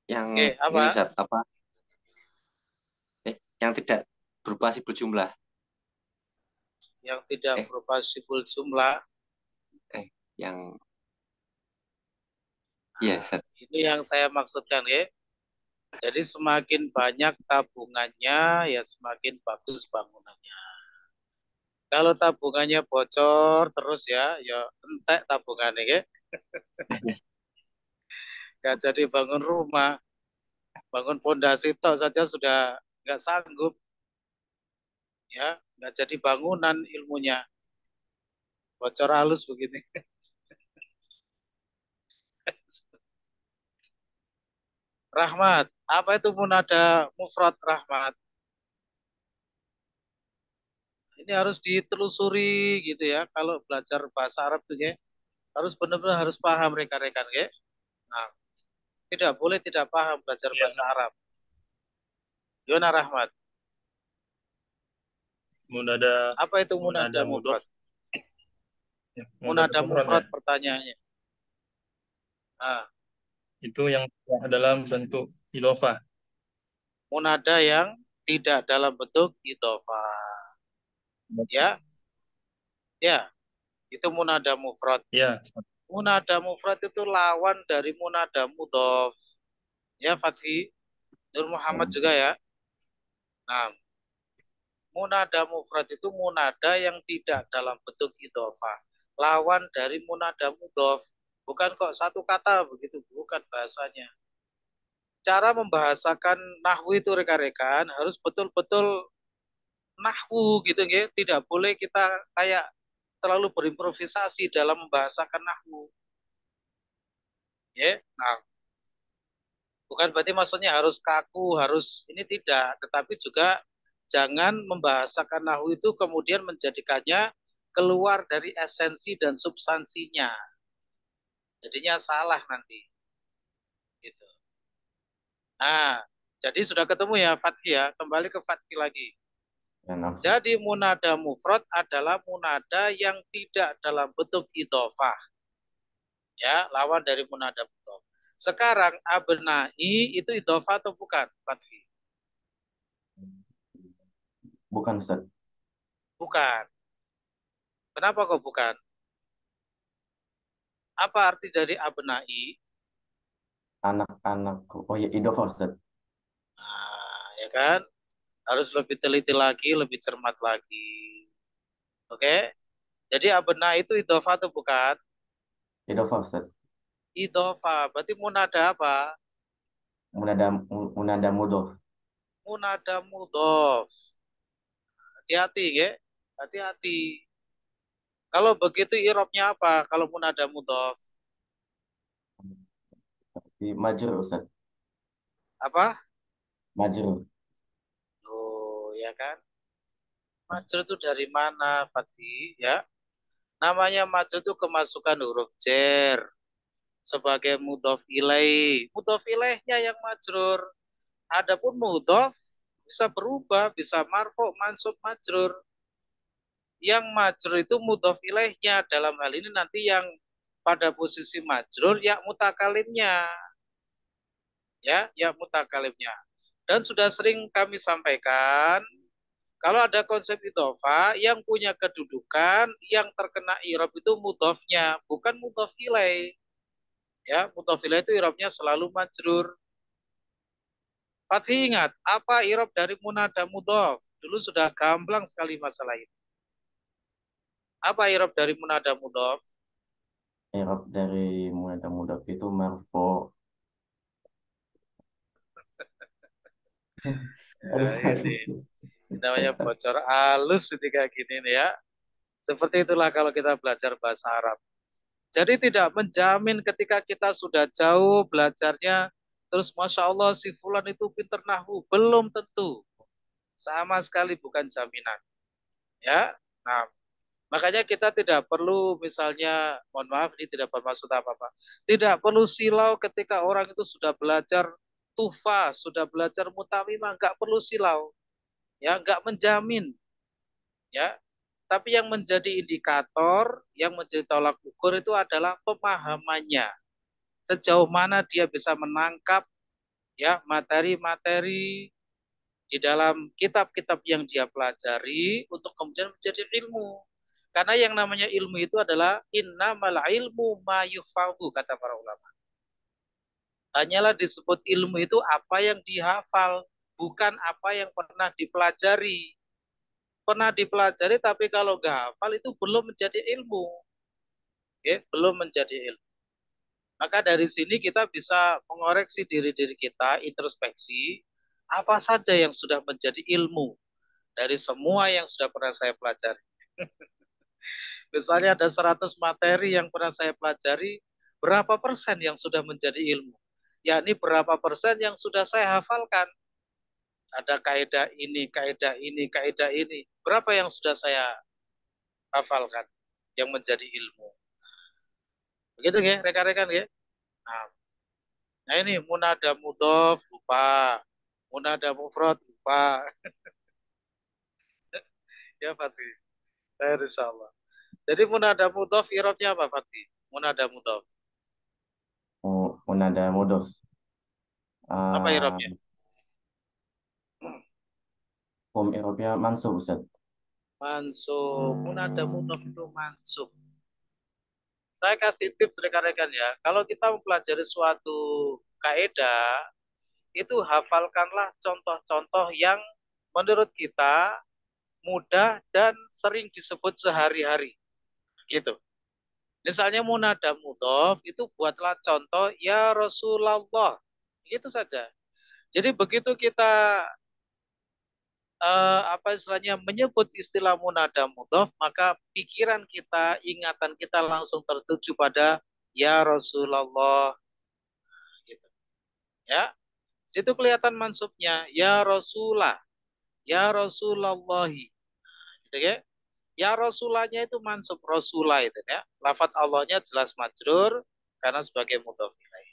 B: Yang
C: Oke, apa?
B: ini Zat, apa? Yang tidak berupa sibuk jumlah.
C: Yang tidak berupa sibul jumlah.
B: Yang iya, Zat.
C: Ini yang saya maksudkan ya. Jadi semakin banyak tabungannya, ya semakin bagus bangunannya. Kalau tabungannya bocor terus ya entek tabungannya ya. Nggak jadi bangun rumah, bangun pondasi tok saja sudah nggak sanggup. Ya, nggak jadi bangunan ilmunya. Bocor halus begini. Rahmat, apa itu munada mufrad Rahmat? Ini harus ditelusuri gitu ya. Kalau belajar bahasa Arab tuh ya, harus benar-benar harus paham rekan-rekan ya. Nah, tidak boleh tidak paham belajar bahasa Arab. Gimana Rahmat?
I: Munada
C: Apa itu munada
I: mudhof.
C: mufrad?
I: Ya,
C: Munada
I: mufrad ya.
C: mufrad pertanyaannya. Ah,
I: Itu yang tidak dalam bentuk idhofah.
C: munada yang tidak dalam bentuk idhofah. Ya, ya, itu munada mufrad.
I: Ya,
C: Munada mufrad itu lawan dari munada mudhof. Ya, Fathi, Nur Muhammad juga ya. Nah, munada mufrad itu munada yang tidak dalam bentuk idhofah. Lawan dari munada mudhof. Bukan kok satu kata begitu, bukan bahasanya. Cara membahasakan nahwu itu rekan-rekan harus betul-betul nahwu gitu ya. Tidak boleh kita kayak terlalu berimprovisasi dalam membahasakan nahwu. Ya. Nah, bukan berarti maksudnya harus kaku, harus ini tidak, tetapi juga jangan membahasakan nahwu itu kemudian menjadikannya keluar dari esensi dan substansinya. Jadinya salah nanti. Gitu. Nah, jadi sudah ketemu ya Fathi ya. Kembali ke Fathi lagi.
H: Ya, nafsu.
C: Jadi munada mufrad adalah munada yang tidak dalam bentuk idhofah. Ya, lawan dari munada mudhof. Sekarang abna'i itu idhofah atau bukan, Fathi?
H: Bukan Ustaz.
C: Bukan. Kenapa kok bukan? Apa arti dari abna'i?
H: Anak-anak. Oh ya, idhofah Ustaz.
C: Nah, ya kan? Harus lebih teliti lagi, lebih cermat lagi. Oke? Jadi abna'i itu idhofah atau bukan?
H: Idhofah Ustaz.
C: Idhofah. Berarti munada apa?
H: Munada munada mudhof.
C: Munada mudhof. Hati-hati ya. Hati-hati. Kalau begitu irobnya apa? Kalau munada mudhof.
H: Di majrur Ustaz.
C: Apa?
H: Majrur.
C: Oh, ya kan? Majrur itu dari mana, Fatih? Ya. Namanya majrur itu kemasukan huruf jer sebagai mudhof ilaih. Mudhof ilaihnya yang majrur. Adapun mudhof bisa berubah, bisa marfu, mansub, majrur. Yang majrur itu mudhof ilaihnya. Dalam hal ini nanti yang pada posisi majrur ya mutakalimnya. Ya mutakalimnya. Dan sudah sering kami sampaikan, kalau ada konsep idhofah yang punya kedudukan yang terkena irob itu mudhofnya, bukan mudhof ilaih. Ya, mudhof ilaih itu irobnya selalu majrur. Fathi ingat, apa irob dari munada mudhof? Dulu sudah gamblang sekali masalah ini. Apa irob dari munada mudhof?
H: I'rab dari munada mudhof itu marfu.
C: Ya, ini namanya bocor halus ketika gini nih ya. Seperti itulah kalau kita belajar bahasa Arab. Jadi tidak menjamin ketika kita sudah jauh belajarnya, terus Masya Allah si Fulan itu pinter nahwu. Belum tentu. Sama sekali bukan jaminan. Ya, nah makanya kita tidak perlu misalnya, mohon maaf ini tidak bermaksud apa-apa. Tidak perlu silau ketika orang itu sudah belajar tufa, sudah belajar mutamimah, nggak perlu silau. Ya, nggak menjamin. Ya, tapi yang menjadi indikator, yang menjadi tolak ukur itu adalah pemahamannya. Sejauh mana dia bisa menangkap ya materi-materi di dalam kitab-kitab yang dia pelajari untuk kemudian menjadi ilmu. Karena yang namanya ilmu itu adalah innamal ilmu ma yuhfadhu, kata para ulama. Hanyalah disebut ilmu itu apa yang dihafal, bukan apa yang pernah dipelajari. Pernah dipelajari tapi kalau nggak hafal itu belum menjadi ilmu. Ya, belum menjadi ilmu. Maka dari sini kita bisa mengoreksi diri-diri kita, introspeksi, apa saja yang sudah menjadi ilmu dari semua yang sudah pernah saya pelajari. Misalnya ada 100 materi yang pernah saya pelajari, berapa persen yang sudah menjadi ilmu? Yakni berapa persen yang sudah saya hafalkan? Ada kaidah ini, kaidah ini, kaidah ini. Berapa yang sudah saya hafalkan yang menjadi ilmu? Begitu ya, rekan-rekan ya. Nah, nah ini munada mudhof lupa, munada mufrad lupa. Ya Fatih, insya Allah. Jadi munada mudhof i'rabnya apa, Fatih? Munada mudhof.
H: Munada mudhof.
C: Apa i'rabnya?
H: I'rabnya mansub, Ustaz.
C: Mansub. Munada mudhof itu mansub. Saya kasih tips rekan-rekan ya. Kalau kita mempelajari suatu kaidah, itu hafalkanlah contoh-contoh yang menurut kita mudah dan sering disebut sehari-hari. Gitu. Misalnya munada mudhof itu buatlah contoh ya Rasulullah. Itu saja. Jadi begitu kita apa istilahnya menyebut istilah munada mudhof, maka pikiran kita, ingatan kita langsung tertuju pada ya Rasulullah gitu. Ya. Situ kelihatan mansubnya ya Rasulah, ya Rasulullahi. Gitu ya. Ya Rasulahnya itu mansub Rasulah itu ya. Lafadz Allahnya jelas majrur karena sebagai mudhof ilaih.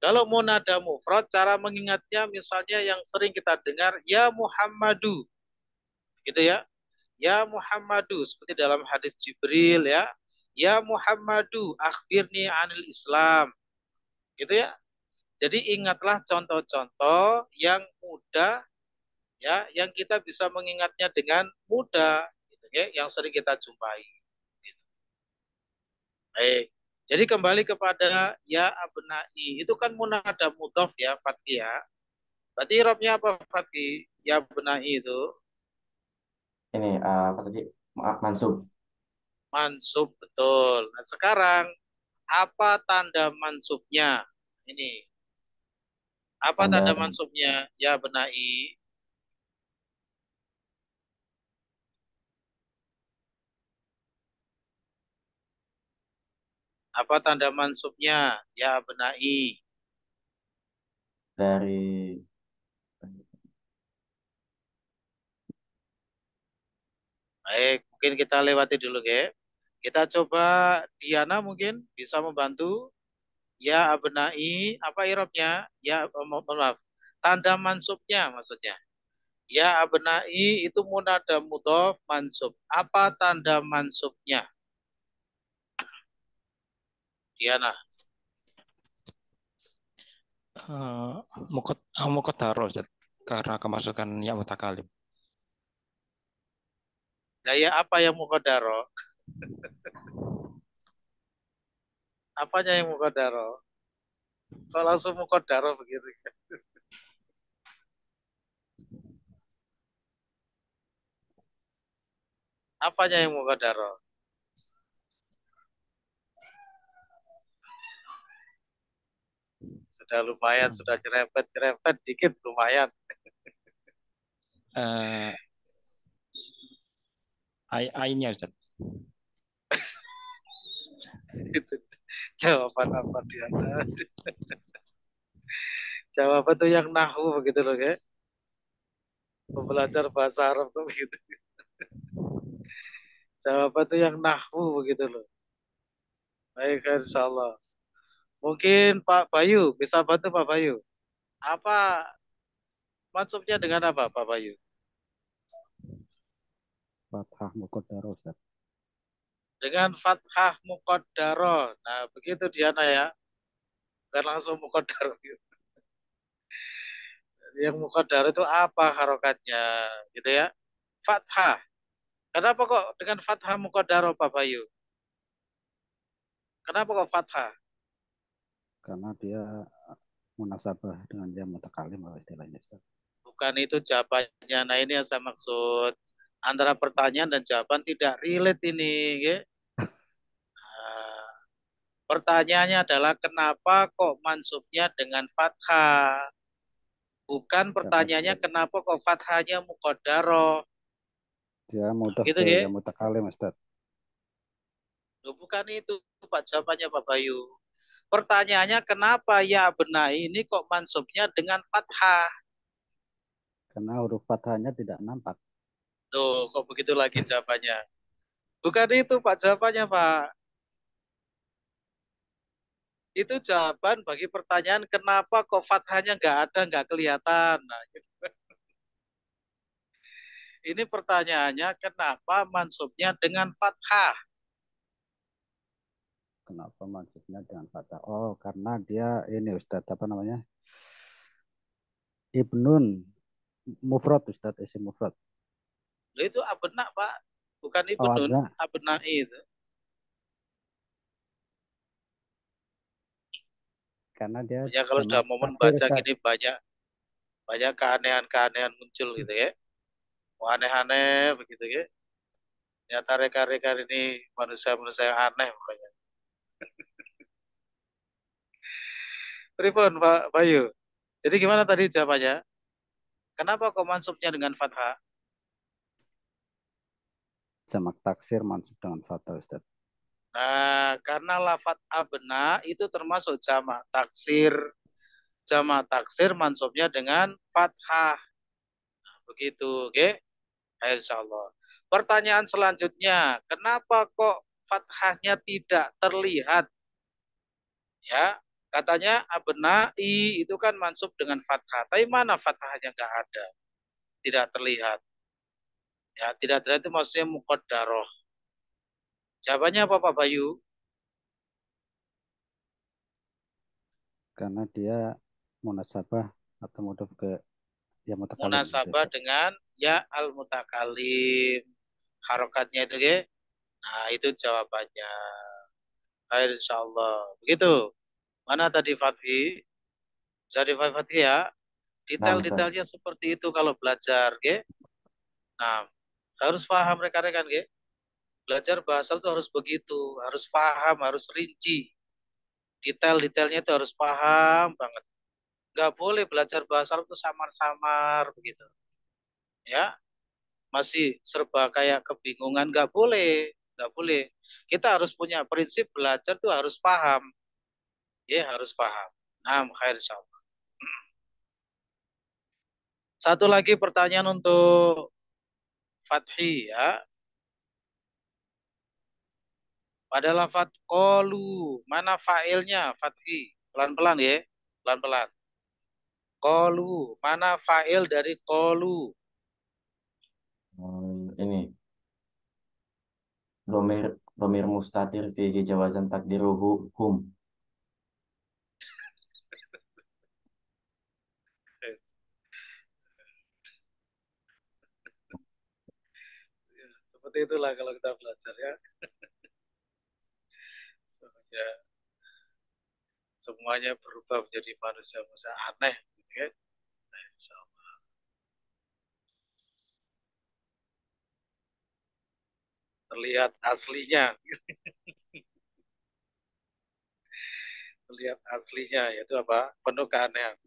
C: Kalau munada mufrad, cara mengingatnya misalnya yang sering kita dengar ya Muhammadu. Gitu ya. Ya Muhammadu seperti dalam hadis Jibril ya. Ya Muhammadu akhbirni anil Islam. Gitu ya. Jadi ingatlah contoh-contoh yang mudah ya, yang kita bisa mengingatnya dengan mudah gitu ya, yang sering kita jumpai. Gitu. Baik. Jadi kembali kepada ya abnai. Itu kan munada mudhof ya, Fatih ya. Berarti i'rabnya apa, Fatih? Ya abnai itu
H: Ini apa tadi? Maaf, mansub.
C: mansub, betul. Nah, sekarang apa tanda mansubnya? Ini. Apa
H: Tanda
C: tanda mansubnya? Ya benai. Apa tanda mansubnya? Ya benai.
H: dari
C: Baik, mungkin kita lewati dulu, ya. Kita coba Diana mungkin bisa membantu. Ya abnai, apa i'rabnya? Ya, maaf. Tanda mansubnya maksudnya. Ya abnai itu munada mudhof mansub. Apa tanda mansubnya? Diana.
B: Muqaddaro, Ustaz, karena kemasukan ya mutakalim.
C: Nah, ya apa yang muqaddaro? Apanya yang muqaddaro? Kok langsung muqaddaro begitu? Apanya yang muqaddaro? Sudah lumayan, sudah nyerempet dikit lumayan.
B: Ainnya, Ustaz.
C: Itu jawaban apa dia? Jawaban tuh yang nahwu begitu loh, ya. Pembelajar bahasa Arab tuh begitu. Jawaban tuh yang nahwu begitu loh. Baik, insya Allah. Mungkin Pak Bayu bisa bantu Pak Bayu. Apa maksudnya dengan apa Pak Bayu?
J: Fathah muqaddaro, Ustaz.
C: Dengan fathah muqaddaro. Nah, begitu Diana ya. Bukan langsung muqaddaro gitu. Yang muqaddaro itu apa harokatnya gitu ya? Fathah. Kenapa kok dengan fathah muqaddaro Pak Bayu? Kenapa kok fathah?
J: Karena dia munasabah dengan jam mutakalim kalau istilahnya, Ustaz.
C: Bukan itu jawabannya. Nah, ini yang saya maksud. Antara pertanyaan dan jawaban tidak relate ini. Ya. Nah, pertanyaannya adalah kenapa kok mansubnya dengan fathah? Bukan pertanyaannya kenapa kok fathahnya muqaddaro.
J: Dia mudah
C: gitu,
J: ke
C: ya?
J: jam mutakalim, Ustaz.
C: Bukan itu Pak jawabannya Pak Bayu. Pertanyaannya kenapa ya benai ini kok mansubnya dengan fathah?
J: Karena huruf fathahnya tidak nampak.
C: Tuh, kok begitu lagi jawabannya? Bukan itu Pak jawabannya Pak. Itu jawaban bagi pertanyaan kenapa kok fathahnya nggak ada, nggak kelihatan. Nah, gitu. Ini pertanyaannya kenapa mansubnya dengan fathah?
J: Kenapa maksudnya dengan fathah? Oh, karena dia ini Ustadz apa namanya? Ibnun mufrad Ustadz, isim mufrad.
C: Loh, itu abna, Pak. Bukan
J: Oh,
C: ibnun,
J: ada.
C: abnai itu.
J: Karena dia
C: Makanya kalau sudah
J: jamak
C: momen
J: taksir
C: baca
J: Ustadz.
C: gini banyak keanehan-keanehan muncul gitu ya. Oh, aneh-aneh begitu ya. Ternyata reka-reka ini manusia-manusia yang aneh pokoknya. Pripun Pak Bayu? Jadi gimana tadi jawabannya? Kenapa kok mansubnya dengan fathah?
J: Jamak taksir mansub dengan fathah Ustadz.
C: Nah, karena lafat abna itu termasuk jamak taksir. Jamak taksir mansubnya dengan fathah. Begitu, oke? Insyaallah. Pertanyaan selanjutnya, kenapa kok fathahnya tidak terlihat? Ya, katanya abnai itu kan mansub dengan fathah. Tapi mana fathahnya nggak ada, tidak terlihat. Ya, tidak terlihat itu maksudnya muqaddarah. Jawabannya apa Pak Bayu?
J: Karena dia munasabah atau mudhof ke ya mutakalim gitu
C: Munasabah
J: Ustadz.
C: dengan ya al mutakalim. Harokatnya itu, ya. Nah, itu jawabannya. Baik, insyaallah. Begitu. Mana tadi Fathi? Jadi Fathi ya.
H: Nah, Ustaz.
C: Detail-detailnya seperti itu kalau belajar, ya. Nah, harus paham rekan-rekan, ya. Belajar bahasa itu harus begitu, harus paham, harus rinci. Detail-detailnya itu harus paham banget. Nggak boleh belajar bahasa itu samar-samar begitu. Ya, masih serba kayak kebingungan, nggak boleh. Nggak boleh. Kita harus punya prinsip belajar tuh harus paham. Ya, harus paham. Nah, khair insyaallah. Satu lagi pertanyaan untuk Fathi ya. Pada lafadz qalu, mana fa'ilnya Fathi? Pelan-pelan ya, pelan-pelan. Qalu, mana fa'il dari qalu?
H: Ini domir domir mustatir fihi jawazan takdiruhu hum.
C: Ya, seperti itulah kalau kita belajar ya. Ya, semuanya berubah menjadi manusia-manusia aneh gitu ya. Nah, insyaallah. Terlihat aslinya, terlihat aslinya yaitu apa? Penuh keanehan.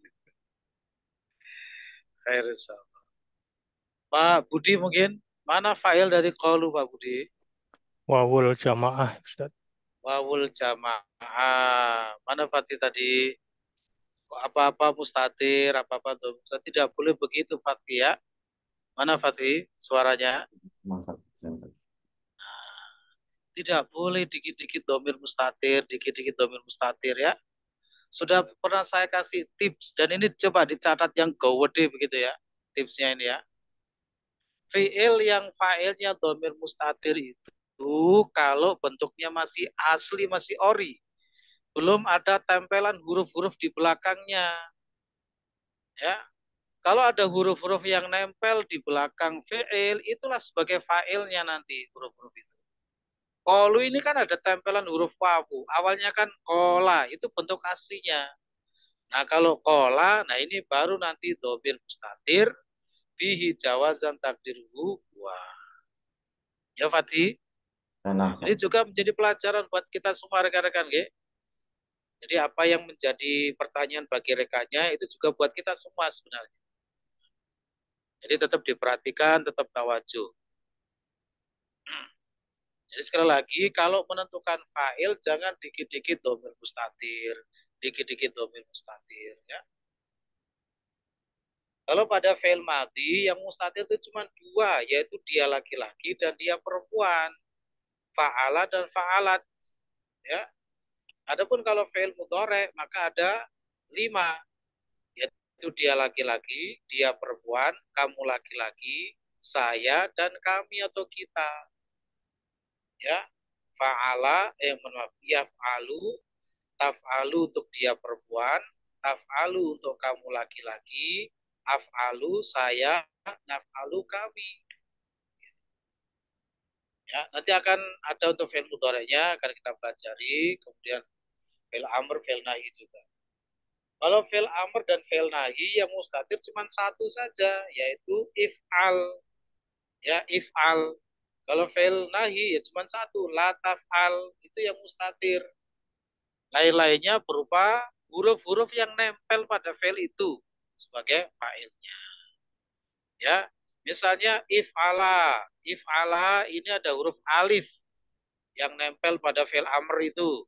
C: Khair insyaallah. Pak Budi mungkin mana fa'il dari qalu Pak Budi?
K: Wawul jamaah, Ustaz.
C: Wawul jamaah. Mana Fatih tadi? Apa-apa mustatir, apa-apa domsa. Tidak boleh begitu Fatih ya. Mana Fatih suaranya? Tidak boleh dikit-dikit domir mustatir, dikit-dikit domir mustatir ya. Sudah pernah saya kasih tips dan ini coba dicatat yang gawede begitu ya. Tipsnya ini ya. Fi'il yang fa'ilnya domir mustatir itu kalau bentuknya masih asli, masih ori. Belum ada tempelan huruf-huruf di belakangnya. Ya, kalau ada huruf-huruf yang nempel di belakang fi'il, itulah sebagai fa'ilnya nanti huruf-huruf itu. Qalu ini kan ada tempelan huruf wawu. Awalnya kan kola, itu bentuk aslinya. Nah kalau kola, nah ini baru nanti domir mustatir, bihi jawazan takdiruhu wah. Ya Fatih, ini juga menjadi pelajaran buat kita semua rekan-rekan. Jadi apa yang menjadi pertanyaan bagi rekannya itu juga buat kita semua sebenarnya. Jadi tetap diperhatikan, tetap tawajuh. Jadi sekali lagi, kalau menentukan fa'il, jangan dikit-dikit domir mustatir. Dikit-dikit domir mustatir. Ya. Kalau pada fi'il madhi, yang mustatir itu cuma dua, yaitu dia laki-laki dan dia perempuan. Fa'ala dan fa'alat. Ya. Adapun kalau fi'il mudhari, maka ada 5. Yaitu dia laki-laki, dia perempuan, kamu laki-laki, saya, dan kami atau kita. Ya, fa'ala, maaf, yaf'alu, taf'alu untuk dia perempuan, taf'alu untuk kamu laki-laki, af'alu saya, naf'alu kami. Ya, nanti akan ada untuk fi'il mudhari'nya akan kita pelajari, kemudian fi'il amr, fi'il nahi juga. Kalau fi'il amr dan fi'il nahi yang mustatir cuma satu saja, yaitu if'al. Ya, if'al. Kalau fi'il nahi ya cuma satu, la taf'al, itu yang mustatir. Lain-lainnya berupa huruf-huruf yang nempel pada fi'il itu sebagai fa'ilnya. Ya, misalnya if'ala. If'ala ini ada huruf alif yang nempel pada fi'il amr itu.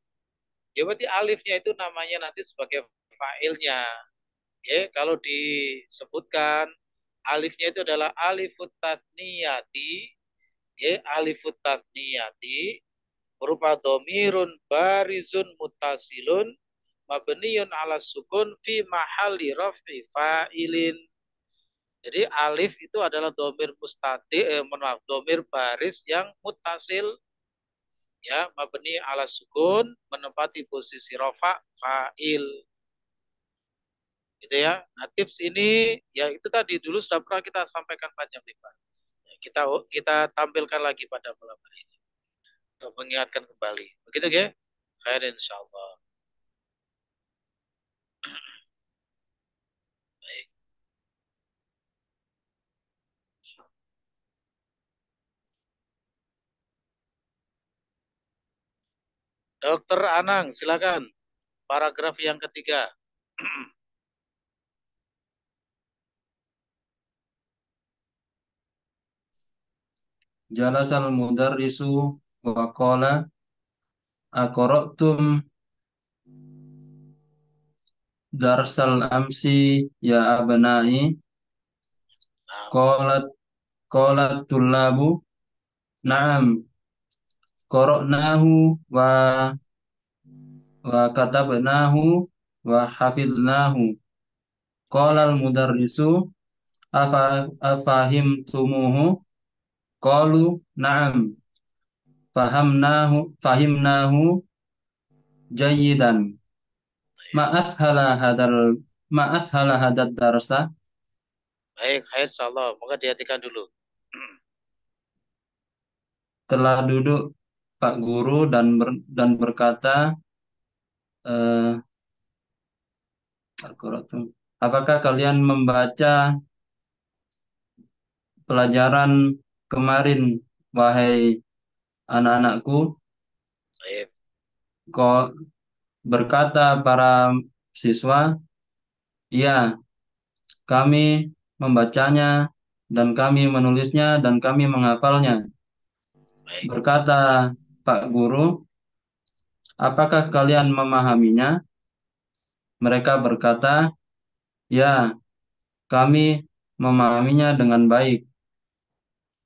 C: Ya berarti alifnya itu namanya nanti sebagai fa'ilnya. Ya, kalau disebutkan alifnya itu adalah alifut tatniyati, ya, alifut tatniyati berupa domirun barizun mutasilun mabniyun ala sukun fi mahalli raf'i fa'ilin. Jadi alif itu adalah domir mustatir, maaf, domir baris yang mutasil, ya, mabni ala sukun, menempati posisi rafa fa'il. Gitu ya. Nah, tips ini ya itu tadi dulu sudah pernah kita sampaikan panjang lebar. Ya, kita tampilkan lagi pada malam hari ini untuk mengingatkan kembali. Begitu ya? Khair insyaallah. Baik. Dokter Anang, silakan. Paragraf yang ketiga.
L: Jalasal mudarrisu wa qala aqra'tum darsal amsi ya abnai qalat tullabu na'am qara'nahu wa katabnahu wa hafidnahu qala al mudarrisu afahimtumuhu qalu na'am fahimnahu jayyidan ma ashala hadad darsa.
C: Baik, khair insyaallah. Moga dihatikan dulu.
L: Telah duduk Pak Guru dan berkata, apakah kalian membaca pelajaran kemarin, wahai anak-anakku?
C: Baik.
L: Kok berkata para siswa, ya, kami membacanya dan kami menulisnya dan kami menghafalnya.
C: Baik.
L: Berkata Pak Guru, apakah kalian memahaminya? Mereka berkata, ya, kami memahaminya dengan baik.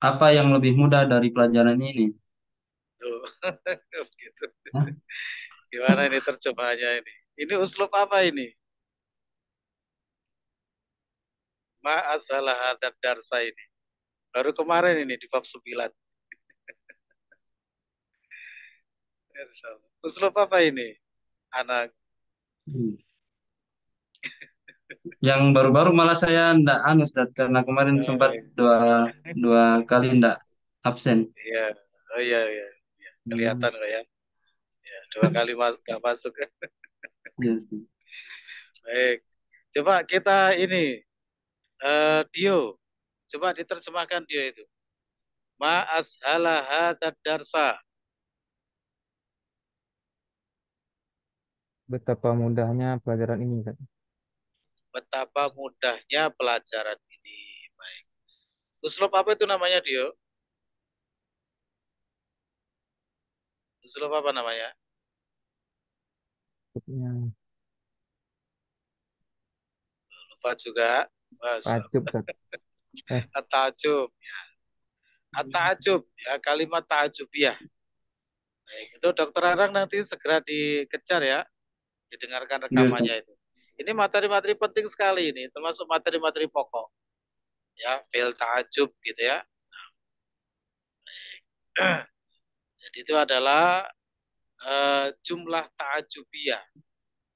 L: Apa yang lebih mudah dari pelajaran ini?
C: Tuh. Begitu. Gimana ini terjemahannya ini? Ini uslub apa ini? Ma'asalah hadat darsa ini. Baru kemarin ini di bab 9. Uslub apa ini? Anak.
L: Yang baru-baru malah saya ndak Ustaz, karena kemarin sempat dua kali ndak absen.
C: Iya, oh iya. Kelihatan kok ya. Ya, 2 kali nggak masuk.
L: Yes.
C: Baik, coba kita ini Dio, coba diterjemahkan Dio itu. Ma ashala hadad darsa.
G: Betapa mudahnya pelajaran ini, kan?
C: Betapa mudahnya pelajaran ini. Baik. Uslub apa itu namanya, Dio? Uslub apa namanya? Lupa juga.
G: Tajub,
C: At-ta'jub, ya. At-ta'jub, ya, kalimat ta'jubiyah. Baik, itu Dokter Arang nanti segera dikejar ya. Didengarkan rekamannya itu. Ini materi-materi penting sekali ini, termasuk materi-materi pokok. Ya, fi'il ta'jub gitu ya. Jadi itu adalah jumlah ta'ajubiyah,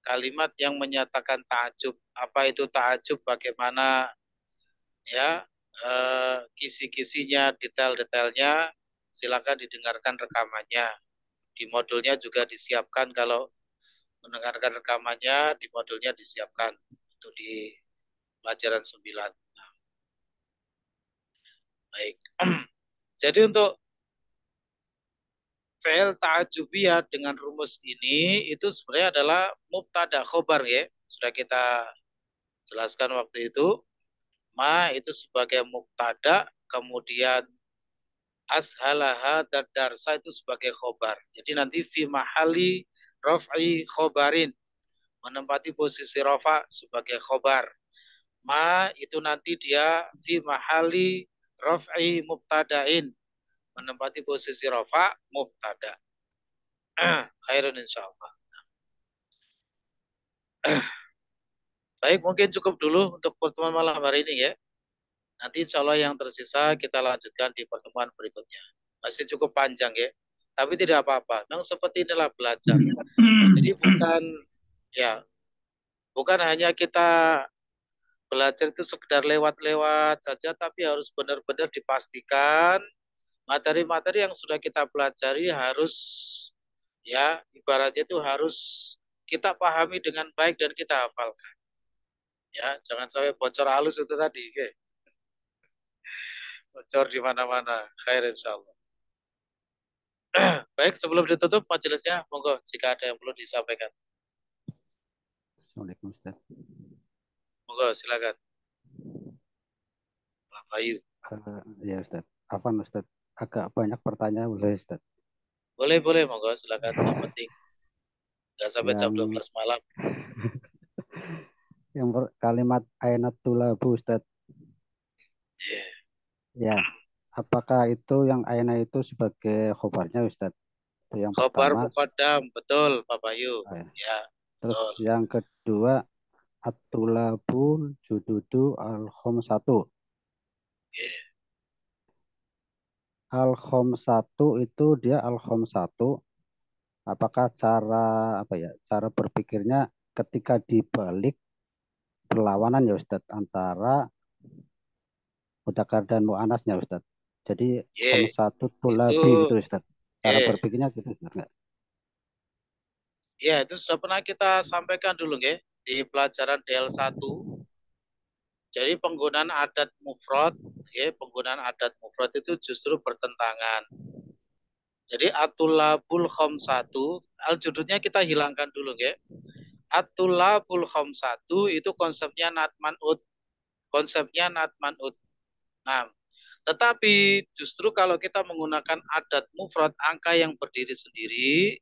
C: kalimat yang menyatakan ta'ajub. Apa itu ta'ajub? Bagaimana ya kisi-kisinya, detail-detailnya? Silakan didengarkan rekamannya. Di modulnya juga disiapkan, kalau mendengarkan rekamannya di modulnya disiapkan untuk di pelajaran 9. Baik. Jadi untuk fi'il ta'ajubiyah dengan rumus ini itu sebenarnya adalah mubtada khobar ya. Sudah kita jelaskan waktu itu. Ma itu sebagai mubtada, kemudian ashalaha dan darsa itu sebagai khobar. Jadi nanti fi mahali raf'i khobarin, menempati posisi rafa sebagai khobar. Ma itu nanti dia fi mahali raf'i mubtadain, menempati posisi rafa mubtada. Khairun insyaallah. Baik, mungkin cukup dulu untuk pertemuan malam hari ini ya. Nanti insya Allah yang tersisa kita lanjutkan di pertemuan berikutnya. Masih cukup panjang ya. Tapi tidak apa-apa. Memang seperti inilah belajar. Jadi bukan hanya kita belajar itu sekedar lewat-lewat saja, tapi harus benar-benar dipastikan materi-materi yang sudah kita pelajari harus ya ibaratnya itu harus kita pahami dengan baik dan kita hafalkan. Ya, jangan sampai bocor halus itu tadi. Okay. Bocor di mana-mana. Khair insyaallah. Baik, sebelum ditutup majelisnya, monggo jika ada yang perlu disampaikan.
J: Assalamualaikum Ustaz.
C: Monggo silakan. Pak Bayu.
J: Ya Ustaz. Afwan Ustaz. Agak banyak pertanyaan boleh Ustaz?
C: Boleh, monggo silakan. Yang penting nggak sampai jam 12 malam.
J: Yang kalimat ainat tulabu Ustaz. Ya. Apakah itu yang aina itu sebagai khobarnya Ustaz? Itu yang
C: Khobar
J: pertama.
C: muqaddam, betul Pak Bayu. Ya.
J: Terus
C: betul.
J: yang kedua at-tulabu jududu al-khomsatu. Al-khomsatu itu dia al-khomsatu. Apakah cara berpikirnya ketika dibalik perlawanan ya Ustaz antara mudzakkar dan muannasnya Ustaz. Jadi khomsatu tulabi gitu Ustaz. Cara berpikirnya gitu Ustaz enggak?
C: Ya, itu sudah pernah kita sampaikan dulu ya di pelajaran DL1. Jadi penggunaan adat mufrad, ya, penggunaan adat mufrad itu justru bertentangan. Jadi atulabul khamsatu, al-judulnya kita hilangkan dulu ya. Atulabul khamsatu itu konsepnya nat man'ud. Konsepnya nat man'ud. Nah, tetapi justru kalau kita menggunakan adat mufrad, angka yang berdiri sendiri,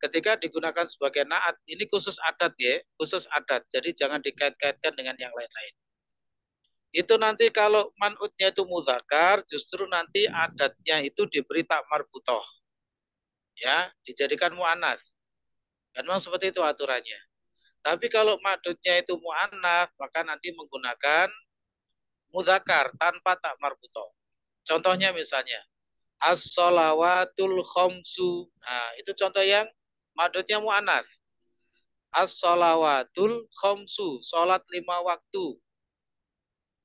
C: ketika digunakan sebagai naat, ini khusus adat ya, khusus adat. Jadi jangan dikait-kaitkan dengan yang lain-lain. Itu nanti kalau man'udnya itu mudzakkar, justru nanti adatnya itu diberi tak marbutoh. Ya, dijadikan mu'annats. Kan memang seperti itu aturannya. Tapi kalau man'udnya itu mu'annats, maka nanti menggunakan mudzakkar tanpa tak marbutoh. Contohnya misalnya, as-shalawatul khamsu. Nah, itu contoh yang man'udnya mu'annats. As-shalawatul khamsu, salat 5 waktu.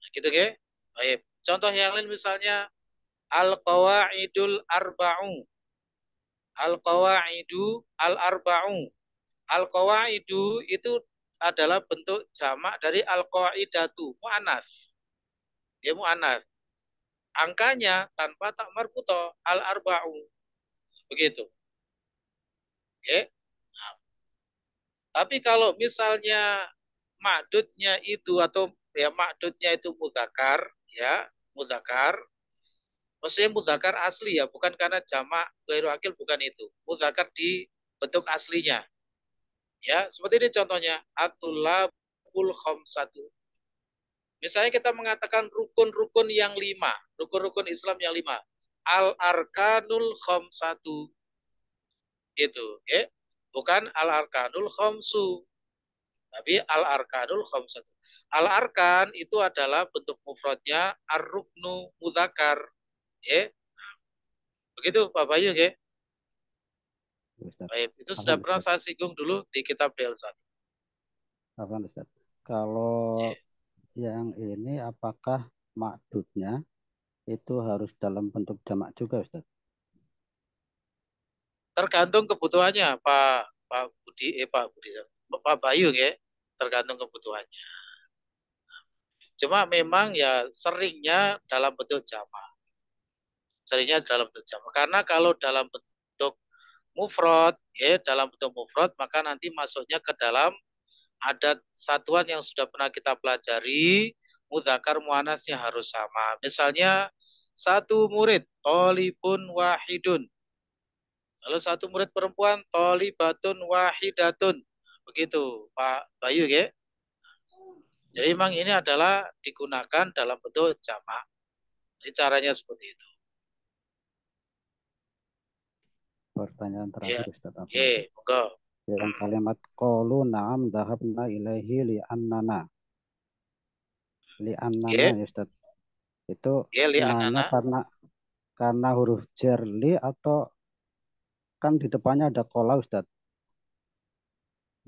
C: Gitu ya. Baik. Contoh yang lain misalnya al-qawaidul arba'u. Al-qawaidu al-arba'u. Al-qawaidu itu adalah bentuk jamak dari al-qawaidatu, muannats. Ya muannats. Angkanya tanpa tak marbutoh, al-arba'u. Begitu. Oke. Nah. Tapi kalau misalnya ma'dudnya itu atau ya ma'dudnya itu mudzakkar, ya, mudzakkar. Maksudnya mudzakkar asli ya, bukan karena jamak ghairu akil, bukan itu. Mudzakkar di bentuk aslinya. Ya, seperti ini contohnya, at-tulabul khamsatu. Misalnya kita mengatakan rukun-rukun yang 5, rukun-rukun Islam yang 5. Al-arkanul khamsatu. Gitu, ya. Bukan al-arkanul khamsu. Tapi al-arkanul khamsatu. Al-arkan itu adalah bentuk mufradnya ar-ruknu mudzakkar. Ya. Begitu Pak Bayu ya.
J: Ustaz.
C: Baik, itu sudah
J: Alhamdulillah,
C: pernah
J: Ustaz.
C: saya singgung dulu di kitab DL1.
J: Alhamdulillah, Ustaz. Kalau
C: Ya.
J: yang ini apakah makdudnya itu harus dalam bentuk jamak juga, Ustaz?
C: Tergantung kebutuhannya, Pak Budi, Pak Bayu ya, tergantung kebutuhannya. Cuma memang ya seringnya dalam bentuk jamak. Seringnya dalam bentuk jamak. Karena kalau dalam bentuk mufrad, ya dalam bentuk mufrad, maka nanti masuknya ke dalam adat satuan yang sudah pernah kita pelajari, mudzakkar muannasnya harus sama. Misalnya satu murid, tolibun wahidun. Lalu satu murid perempuan, tolibatun wahidatun. Begitu, Pak Bayu ya. Jadi memang ini adalah digunakan dalam bentuk jamak. Jadi caranya seperti itu.
J: Pertanyaan terakhir,
C: Ya,
J: Ustaz.
C: monggo.
J: Yang kalimat qalu na'am dhahabna ilaihi li'annana. Li'annana ya, Ustaz. Itu nanya karena huruf jar li atau kan di depannya ada kola, Ustaz.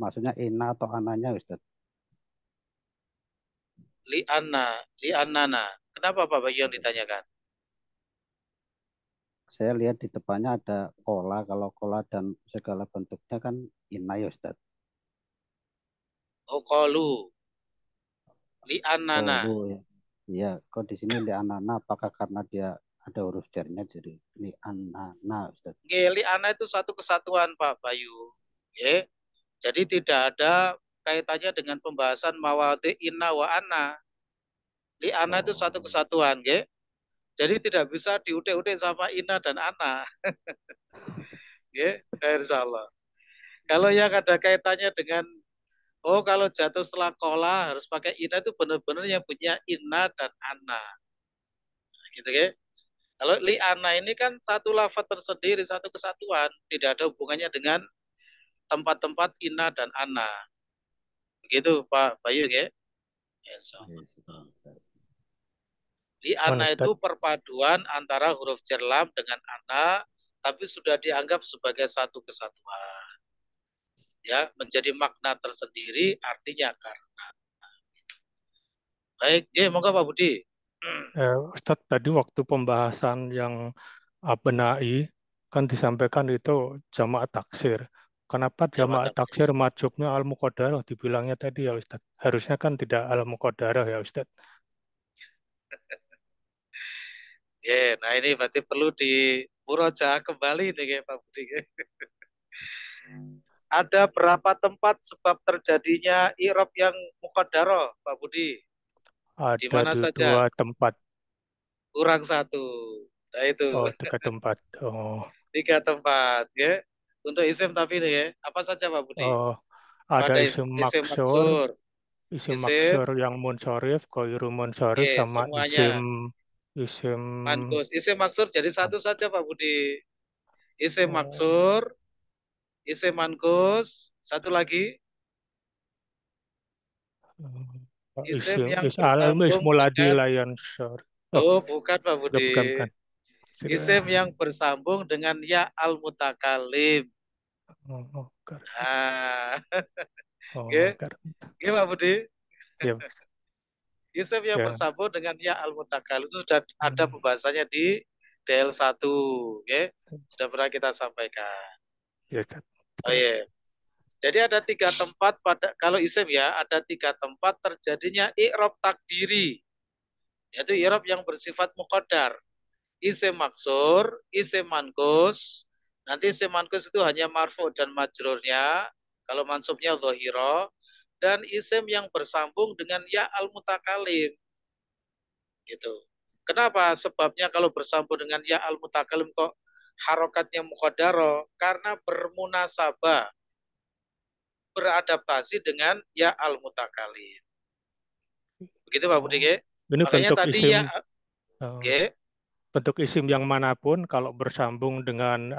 J: Maksudnya ina atau ananya, Ustaz.
C: Li'annana. Kenapa Pak Bayu yang ditanyakan?
J: Saya lihat di depannya ada kola. Kalau kola dan segala bentuknya kan ina ya, Ustaz.
C: Oh, qalu. Li'annana.
J: Qalu, ya. Iya, kok di sini li'annana apakah karena dia ada huruf jarnya jadi li'annana, Ustaz?
C: Li'anna itu satu kesatuan Pak Bayu. Ya. Jadi tidak ada kaitannya dengan pembahasan mawadi inna wa anna. Li'anna itu satu kesatuan, ya. Jadi tidak bisa diudik-udik sama inna dan anna. Ya, insya Allah. Kalau yang ada kaitannya dengan kalau jatuh setelah kola harus pakai inna itu benar-benar yang punya inna dan anna. Gitu ya. Kalau li'anna ini kan satu lafaz tersendiri, satu kesatuan, tidak ada hubungannya dengan tempat-tempat inna dan anna. Begitu Pak Bayu ya. Li'anna itu perpaduan antara huruf jar lam dengan anna, tapi sudah dianggap sebagai satu kesatuan. Ya, menjadi makna tersendiri, artinya karena. Baik, monggo Pak Budi.
K: Ustadz, tadi waktu pembahasan yang abnai kan disampaikan itu jamak taksir. Kenapa jamak taksir majubnya al-muqaddarah dibilangnya tadi ya Ustadz? Harusnya kan tidak al-muqaddarah ya Ustadz.
C: Nah ini berarti perlu dimurojaah kembali nih Pak Budi. Ada berapa tempat sebab terjadinya i'rab yang muqaddarah, Pak Budi? Di mana
K: Ada
C: saja?
K: 2 tempat.
C: Kurang 1. Nah itu.
K: 3 tempat.
C: 3 tempat, ya. Untuk isim tapi ini ya. Apa saja Pak Budi?
K: Ada isim maksur, isim maksur yang munsorif, ghairu munsorif, sama
C: semuanya.
K: isim
C: mankus. Isim maksur jadi satu saja Pak Budi. Isim maksur, isim mankus, satu lagi. Isim yang bersambung dengan bukan Pak Budi.
K: Bukan.
C: Isim yang bersambung dengan ya al-mutakalim. Nah. Pak Budi. Isim yang bersambung dengan ya al-mutakalim itu sudah ada pembahasannya di DL1, sudah pernah kita sampaikan. Oh iya. Jadi ada 3 tempat kalau isim ya, ada 3 tempat terjadinya i'rab takdiri. Yaitu i'rab yang bersifat muqaddar. Isim maksur, isim mankus. Nanti isim mankus itu hanya marfu dan majrurnya. Kalau mansubnya dhahira. Dan isim yang bersambung dengan ya al-mutakalim. Gitu. Kenapa? Sebabnya kalau bersambung dengan ya al-mutakalim kok harokatnya muqaddarah? Karena bermunasabah, beradaptasi dengan ya al-mutakalim. Begitu Pak Budi.
K: Ini
C: makanya
K: bentuk
C: tadi
K: isim,
C: bentuk
K: isim yang manapun kalau bersambung dengan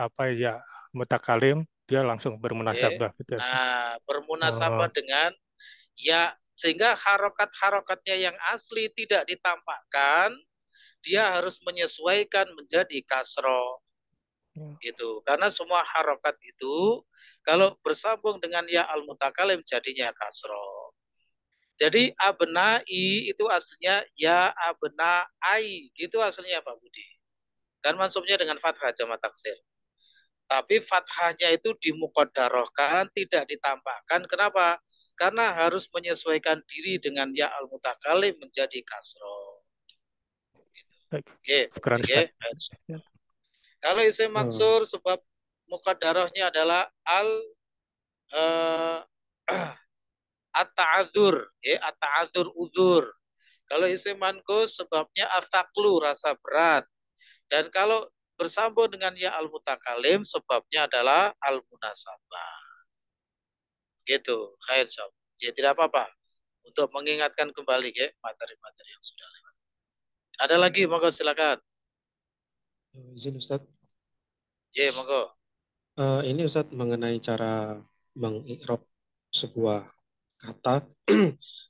K: mutakalim dia langsung bermunasabah gitu.
C: Nah, bermunasabah dengan ya, sehingga harokat-harokatnya yang asli tidak ditampakkan, dia harus menyesuaikan menjadi kasro.
K: Ya.
C: Gitu. Karena semua harokat itu kalau bersambung dengan ya al-mutakalim jadinya kasroh. Jadi abnai itu aslinya ya abnai, gitu aslinya Pak Budi. Kan mansubnya dengan fathah jamak taksir. Tapi fathahnya itu dimuqaddarahkan, tidak ditambahkan. Kenapa? Karena harus menyesuaikan diri dengan ya al-mutakalim menjadi kasroh.
K: Baik.
C: Oke,
K: Sekarang
C: oke.
K: Ustaz. Ya.
C: Kalau isim maksur sebab muqaddarahnya adalah eh, at-ta'adzur, ya, at-ta'adzur uzur. Kalau isim manqus sebabnya at-taqlu, rasa berat. Dan kalau bersambung dengan ya al-mutakalim sebabnya adalah al-munasabah. Gitu. Khair sob. Ya, tidak apa-apa. Untuk mengingatkan kembali ya materi-materi yang sudah lewat. Ada lagi, monggo silakan.
B: Izin Ustadz.
C: Ya, monggo.
B: Ini Ustadz mengenai cara mengi'rab sebuah kata.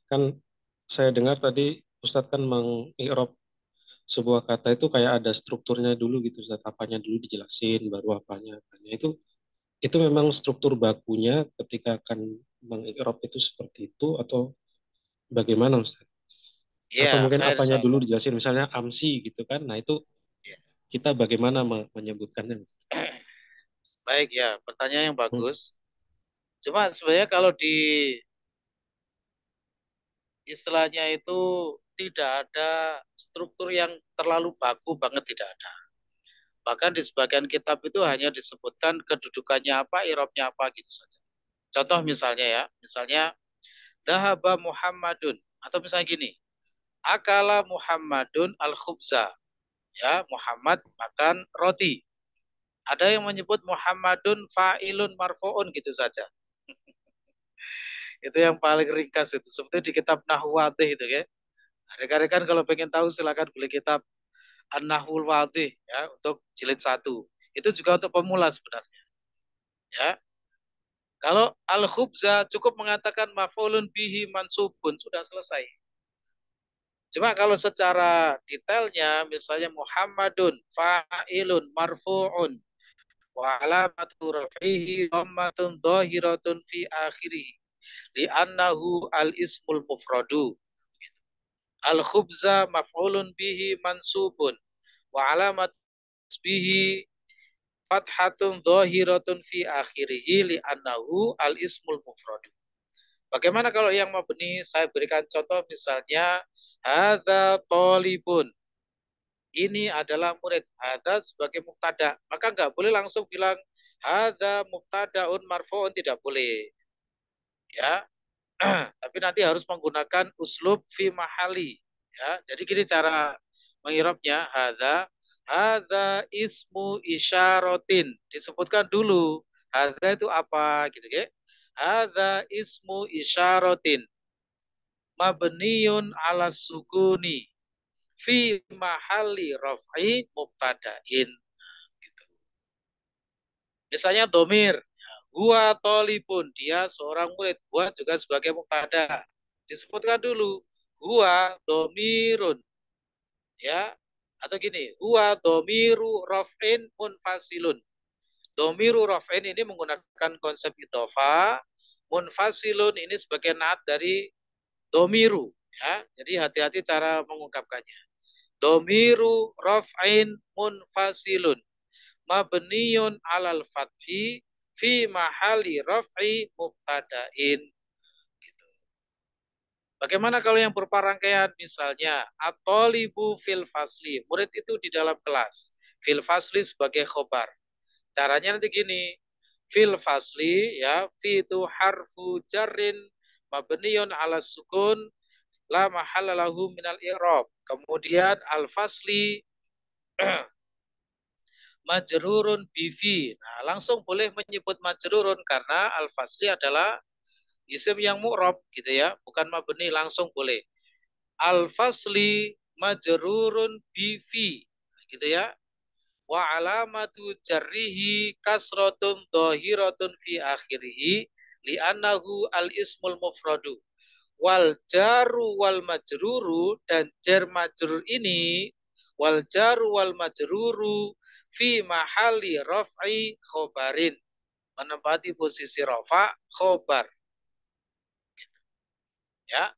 B: Kan saya dengar tadi Ustadz kan mengi'rab sebuah kata itu kayak ada strukturnya dulu gitu Ustadz. Apanya dulu dijelasin, baru apanya. Itu memang struktur bakunya ketika akan mengi'rab itu seperti itu atau bagaimana Ustadz? Atau
C: Ya,
B: mungkin
C: khair
B: apanya
C: sob.
B: dulu dijelasin, misalnya amsi gitu kan. Nah itu kita bagaimana menyebutkannya?
C: Baik ya, pertanyaan yang bagus. Cuma sebenarnya kalau di istilahnya itu tidak ada struktur yang terlalu baku banget, tidak ada. Bahkan di sebagian kitab itu hanya disebutkan kedudukannya apa, irobnya apa gitu saja. Contoh misalnya ya, misalnya Dahaba Muhammadun, atau misalnya gini, Akala Muhammadun al-khubza, ya, Muhammad makan roti. Ada yang menyebut Muhammadun fa'ilun marfu'un gitu saja. Itu yang paling ringkas itu. Seperti di kitab Nahwu Wadih itu ya. Rekan-rekan kalau pengen tahu silakan beli kitab An-Nahwul Wadih ya untuk jilid 1. Itu juga untuk pemula sebenarnya. Ya. Kalau al-khubza cukup mengatakan maf'ulun bihi mansubun, sudah selesai. Cuma kalau secara detailnya misalnya Muhammadun fa'ilun marfu'un wa alamatu raf'ihi dhammatun dhahiratun fi akhirih li'annahu al-ismul mufradu. Al-khubza maf'ulun bihi mansubun wa alamat bihi fathatun dhahiratun fi akhirih li'annahu al-ismul mufradu. Bagaimana kalau yang mabni? Saya berikan contoh misalnya hadza talibun. Ini adalah murid. Hadza sebagai mubtada. Maka nggak boleh langsung bilang hadza mubtadaun marfu'un, tidak boleh. Ya. Tapi nanti harus menggunakan uslub fi mahali. Ya. Jadi gini cara mengirabnya, hadza ismu isyaratin. Disebutkan dulu hadza itu apa gitu ya. Hadza ismu isyaratin mabniyun ala sukuni fi mahali raf'i mubtada'in. Gitu. Misalnya domir, huwa tolibun, dia seorang murid. Huwa juga sebagai mubtada. Disebutkan dulu, huwa domirun. Ya, atau gini, huwa domiru raf'in munfasilun. Domiru raf'in ini menggunakan konsep idhofa, munfasilun ini sebagai naat dari domiru. Ya, jadi hati-hati cara mengungkapkannya. Domiru raf'in munfasilun mabniyun alal fathi fi mahali raf'i mubtada'in. Gitu. Bagaimana kalau yang berupa rangkaian? Misalnya at-talibu fil fasli, murid itu di dalam kelas. Fil fasli sebagai khobar. Caranya nanti gini, fil fasli ya, fi itu harfu jarrin mabniyun ala sukun la mahalla lahu minal i'rab. Kemudian al fasli majrurun bifi. Nah, langsung boleh menyebut majrurun karena al fasli adalah isim yang mu'rab gitu ya, bukan mabni, langsung boleh. Al fasli majrurun bifi gitu ya. Wa alamatu jarrihi kasratun dhahiratun fi akhirih li'annahu al-ismul mufradu. Wal jaru wal majruru, dan jar majrur ini wal jaru wal majruru fi mahali raf'i khobarin, menempati posisi rafa khobar. Ya,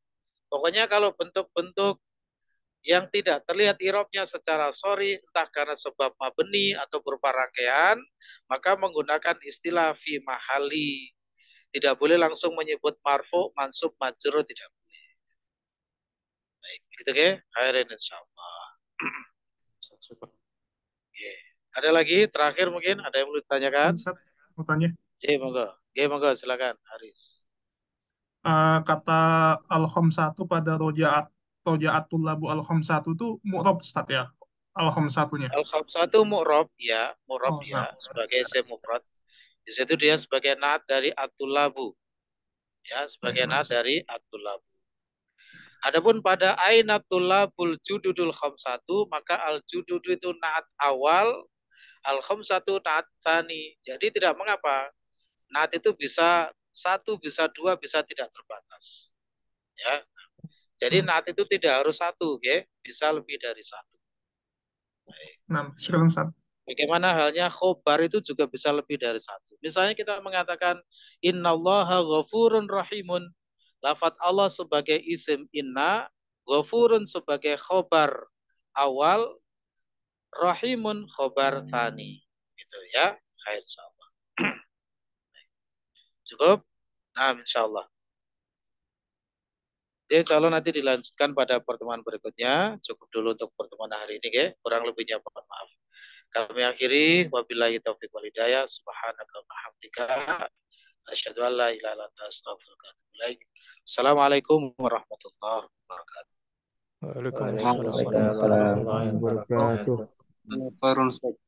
C: pokoknya kalau bentuk-bentuk yang tidak terlihat irobnya secara sorry, entah karena sebab mabni atau berupa rangkaian, maka menggunakan istilah fi mahali. Tidak boleh langsung menyebut marfu, mansub, majrur, tidak boleh. Baik, gitu ke? Khairin insyaallah. Oke. Ada lagi terakhir mungkin ada yang perlu ditanyakan?
M: Ustaz, mau tanya.
C: Monggo, silakan Haris.
M: Kata al-khamsatu pada roja'atul labu al-khamsatu itu mu'rab Ustaz ya? Al-khamsatunya.
C: Al-khamsatu mu'rab ya,
M: Oh, nah.
C: sebagai isim mufrad. Di situ dia sebagai naat dari at-tulabu. Ya, sebagai naat dari at-tulabu. Adapun pada ainatul labul jududul khamsatu, maka al-judud itu naat awal, al-khamsatu naat tani. Jadi tidak mengapa. Naat itu bisa satu, bisa dua, bisa tidak terbatas. Ya. Jadi naat itu tidak harus satu, okay? Bisa lebih dari satu. Baik.
M: Nah, silakan Ustaz.
C: Bagaimana halnya khobar itu juga bisa lebih dari satu. Misalnya kita mengatakan innallaha ghafurun rahimun. Lafaz Allah sebagai isim inna, ghafurun sebagai khobar awal, rahimun khobar tani. Gitu ya. Khair insyaallah. Cukup? Nah, insyaallah. Jadi insya Allah nanti dilanjutkan pada pertemuan berikutnya. Cukup dulu untuk pertemuan hari ini, ya. Kurang lebihnya mohon maaf. Kami akhiri wabillahi taufiq wal hidayah. Subhanaka wa bihamdika asyhadu an la ilaha illa anta astaghfiruka wa atubu ilaik. Assalamualaikum warahmatullahi wabarakatuh.
K: Waalaikumsalam
D: Waalaikumsalam warahmatullahi
G: wabarakatuh.
D: wabarakatuh.